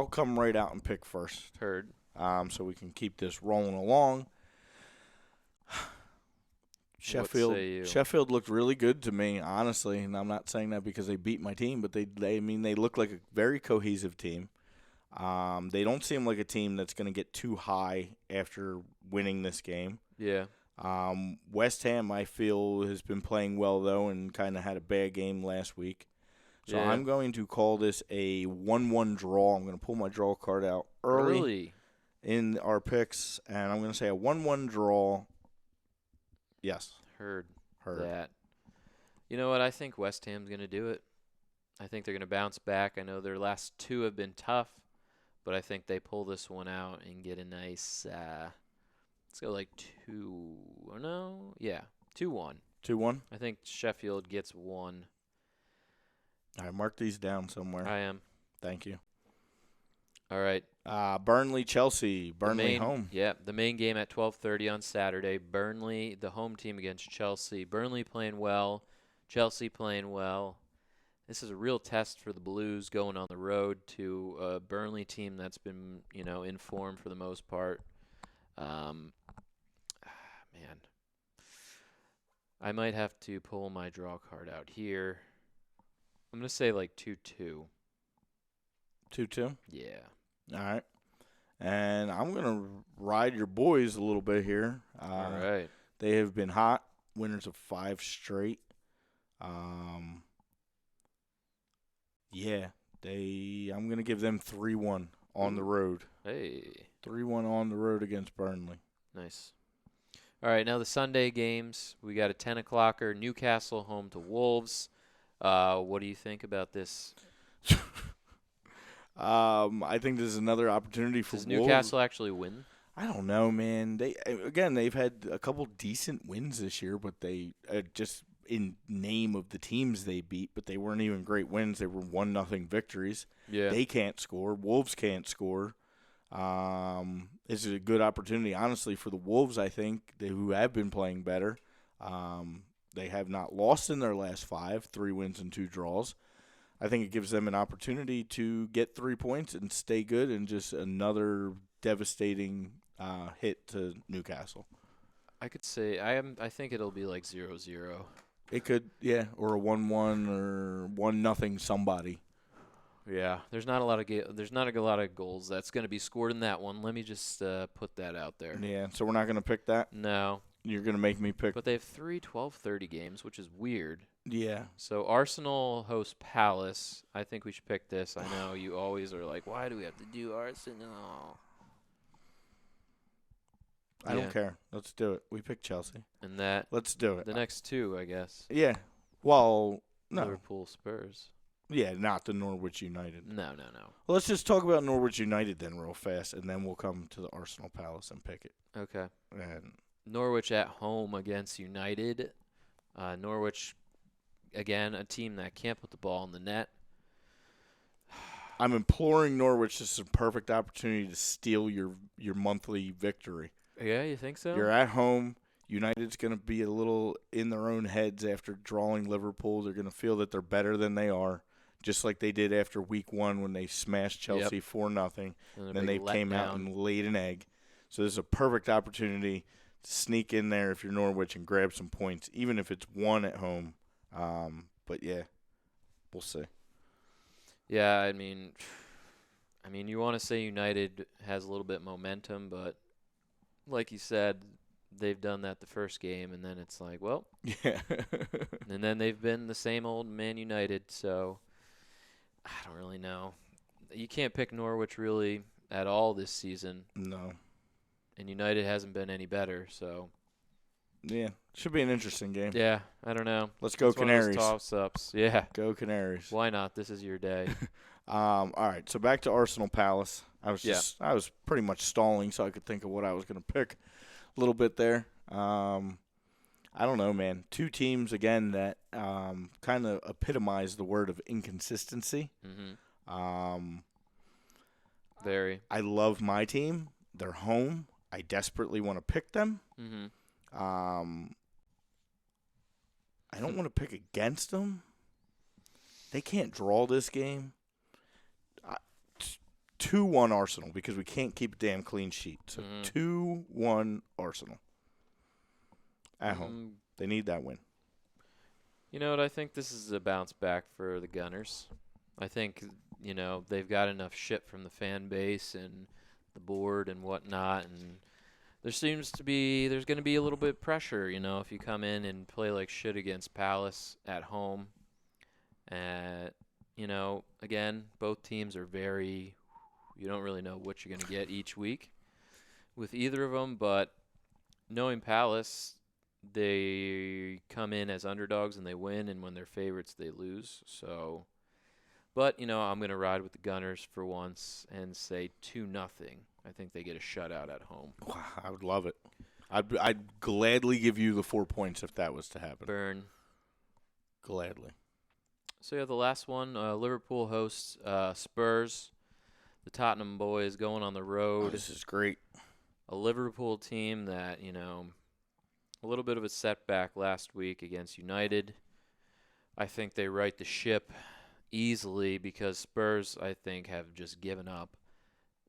come right out and pick first. Heard. So we can keep this rolling along. Sheffield looked really good to me, honestly, and I'm not saying that because they beat my team, but they look like a very cohesive team. They don't seem like a team that's going to get too high after winning this game. Yeah. West Ham, I feel, has been playing well, though, and kind of had a bad game last week. So yeah. I'm going to call this a 1-1 draw. I'm going to pull my draw card out early in our picks, and I'm going to say a 1-1 draw. Yes. Heard that. You know what? I think West Ham's going to do it. I think they're going to bounce back. I know their last two have been tough, but I think they pull this one out and get a nice, let's go like 2-1. 2-1? I think Sheffield gets one. All right, mark these down somewhere. I am. Thank you. All right. Burnley, Chelsea. Burnley home. Yeah, the main game at 12:30 on Saturday. Burnley, the home team against Chelsea. Burnley playing well. Chelsea playing well. This is a real test for the Blues going on the road to a Burnley team that's been, in form for the most part. Man, I might have to pull my draw card out here. I'm going to say like 2-2. 2-2? Yeah. All right. And I'm going to ride your boys a little bit here. All right. They have been hot, winners of 5 straight. Yeah, I'm going to give them 3-1 on the road. Hey. 3-1 on the road against Burnley. Nice. All right, now the Sunday games. We got a 10 o'clocker, Newcastle home to Wolves. What do you think about this? I think this is another opportunity for Does Wolves. Newcastle actually win? I don't know, man. They've had a couple decent wins this year, but they just in name of the teams they beat, but they weren't even great wins. They were 1-0 victories. Yeah. They can't score. Wolves can't score. It's a good opportunity, honestly, for the Wolves, I think, who have been playing better. They have not lost in their last 5, 3 wins and 2 draws. I think it gives them an opportunity to get 3 points and stay good, and just another devastating hit to Newcastle. I could say I think it'll be like 0-0. It could, yeah, or a 1-1 or 1-0 somebody. Yeah, there's not a lot of goals that's going to be scored in that one. Let me just put that out there. Yeah, so we're not going to pick that? No. You're going to make me pick? But they have 3 12:30 games, which is weird. Yeah. So Arsenal hosts Palace. I think we should pick this. I know you always are like, why do we have to do Arsenal? I don't care. Let's do it. We pick Chelsea. And that. Let's do it. The next 2, I guess. Yeah. Well, no. Liverpool, Spurs. Yeah, not the Norwich United. No. Well, let's just talk about Norwich United then real fast, and then we'll come to the Arsenal Palace and pick it. Okay. And Norwich at home against United. Norwich, again, a team that can't put the ball in the net. I'm imploring Norwich. This is a perfect opportunity to steal your monthly victory. Yeah, you think so? You're at home. United's going to be a little in their own heads after drawing Liverpool. They're going to feel that they're better than they are, just like they did after week 1 when they smashed Chelsea 4-0. And then they came out and laid an egg. So this is a perfect opportunity to sneak in there if you're Norwich and grab some points, even if it's 1 at home. But, yeah, we'll see. Yeah, I mean, you want to say United has a little bit of momentum, but like you said, they've done that the first game, and then it's like, well. Yeah. And then they've been the same old Man United, so I don't really know. You can't pick Norwich really at all this season. No. And United hasn't been any better, so. Yeah, should be an interesting game. Yeah, I don't know. Let's go Canaries. Toss-ups. Yeah. Go Canaries. Why not? This is your day. All right, so back to Arsenal Palace. I was pretty much stalling so I could think of what I was going to pick a little bit there. I don't know, man. 2 teams, again, that kind of epitomize the word of inconsistency. Mm-hmm. Very. I love my team. They're home. I desperately want to pick them. Mm-hmm. I don't want to pick against them. They can't draw this game. 2-1 Arsenal, because we can't keep a damn clean sheet. So 2-1 Arsenal. At home. They need that win. You know what? I think this is a bounce back for the Gunners. I think, they've got enough shit from the fan base and the board and whatnot, and there's going to be a little bit of pressure, if you come in and play like shit against Palace at home. Again, both teams are you don't really know what you're going to get each week with either of them, but knowing Palace, they come in as underdogs and they win, and when they're favorites, they lose. So, but, I'm going to ride with the Gunners for once and say 2-0. I think they get a shutout at home. Wow, I would love it. I'd gladly give you the 4 points if that was to happen. Burn. Gladly. So, yeah, the last one, Liverpool hosts Spurs. the Tottenham boys going on the Oh, road. this is great. A Liverpool team that, a little bit of a setback last week against United. I think they right the ship easily because Spurs, I think, have just given up.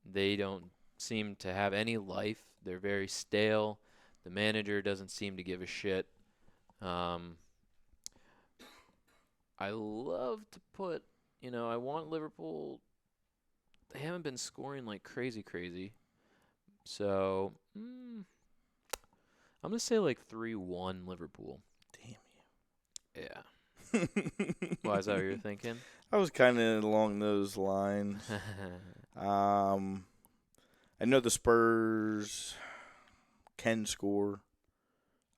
They don't seem to have any life. They're very stale. The manager doesn't seem to give a shit. I love to put, I want Liverpool. They haven't been scoring like crazy. So, I'm going to say like 3-1 Liverpool. Damn Yeah. Why, is that what you're thinking? I was kind of along those lines. I know the Spurs can score.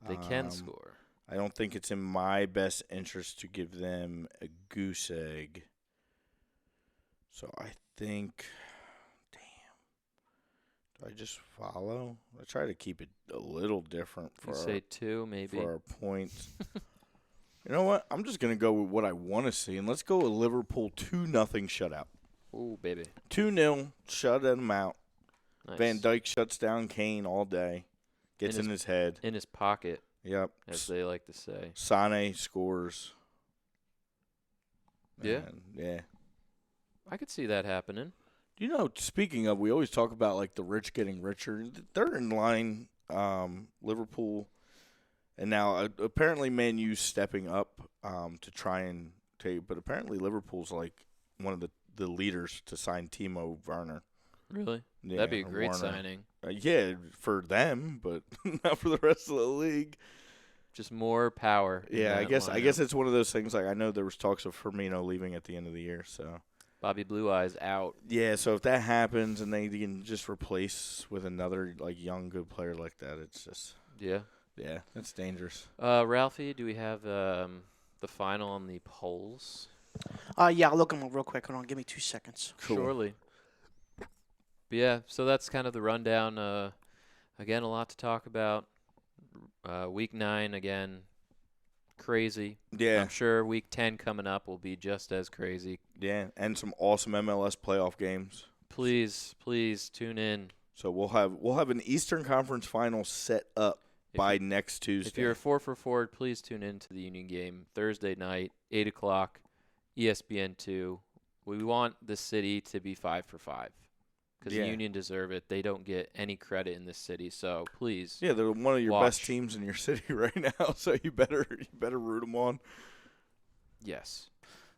They can score. I don't think it's in my best interest to give them a goose egg. So I think, do I just follow? I try to keep it a little different You say 2, maybe. for our points. You know what? I'm just going to go with what I want to see, and let's go with Liverpool 2-0 shutout. Ooh, baby. 2-0, shut them out. Nice. Van Dijk shuts down Kane all day, gets in his head. In his pocket, Yep. as they like to say. Sane scores. Yeah. And, yeah. I could see that happening. You know, speaking of, we always talk about, like, the rich getting richer. They're in line, Liverpool. And now, apparently, Man U's stepping up to try and take. But apparently, Liverpool's, like, one of the leaders to sign Timo Werner. Really? Yeah, That'd be a great Werner. signing. Yeah, for them, but not for the rest of the league. Just more power. in Yeah, that I guess lineup. it's one of those things. Like, I know there was talks of Firmino leaving at the end of the year, so Bobby Blue Eyes out. yeah. So if that happens and they can just replace with another like young good player like that, it's just Yeah. that's dangerous. Ralphie, do we have the final on the polls? Yeah, I'll look them up real quick. Hold on, give me 2 seconds. Cool. Surely. But yeah, so that's kind of the rundown. Again, a lot to talk about. Week 9, again, crazy. Yeah, I'm sure Week 10 coming up will be just as crazy. yeah, and some awesome MLS playoff games. Please tune in. So we'll have an Eastern Conference final set up by next Tuesday. If you're a 4 for Forward, please tune in to the Union game Thursday night, 8 o'clock, ESPN2. We want the city to be 5 for 5 because Yeah. the Union deserve it. They don't get any credit in this city, so please. Yeah, they're one of your best Watch. teams in your city right now, so you better root them on. Yes.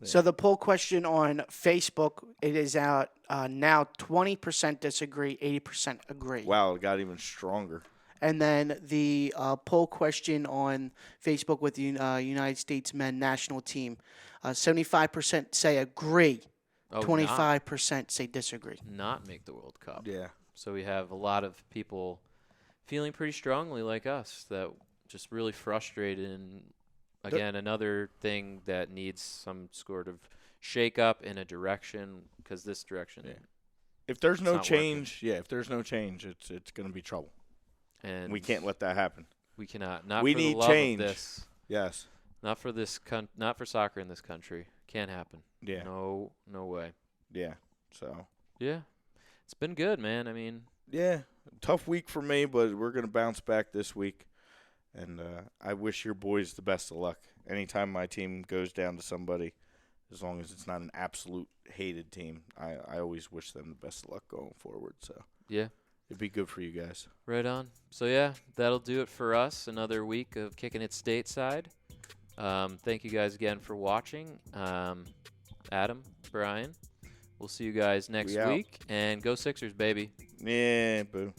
So the poll question on Facebook, it is out now 20% disagree, 80% agree. Wow, it got even stronger. And then the poll question on Facebook with the United States men national team, 75% say agree, Oh, 25% say disagree. not make the World Cup. Yeah. So we have a lot of people feeling pretty strongly like us that just really frustrated. And again, another thing that needs some sort of shake up in a direction because this direction. Yeah. If there's no not change, it's going to be trouble. And We can't let that happen. We cannot. Not We for need the love change. of this. Yes. Not for this. Not for soccer in this country. Can't happen. Yeah. No way. Yeah. So, Yeah. It's been good, man. I mean, yeah, tough week for me, but we're going to bounce back this week. And I wish your boys the best of luck. Anytime my team goes down to somebody, as long as it's not an absolute hated team, I always wish them the best of luck going forward. So, yeah. it'd be good for you guys. Right on. So, yeah, that'll do it for us. Another week of Kicking It Stateside. Thank you guys again for watching. Adam, Brian, we'll see you guys next We out. week. And go Sixers, baby. Yeah, boo.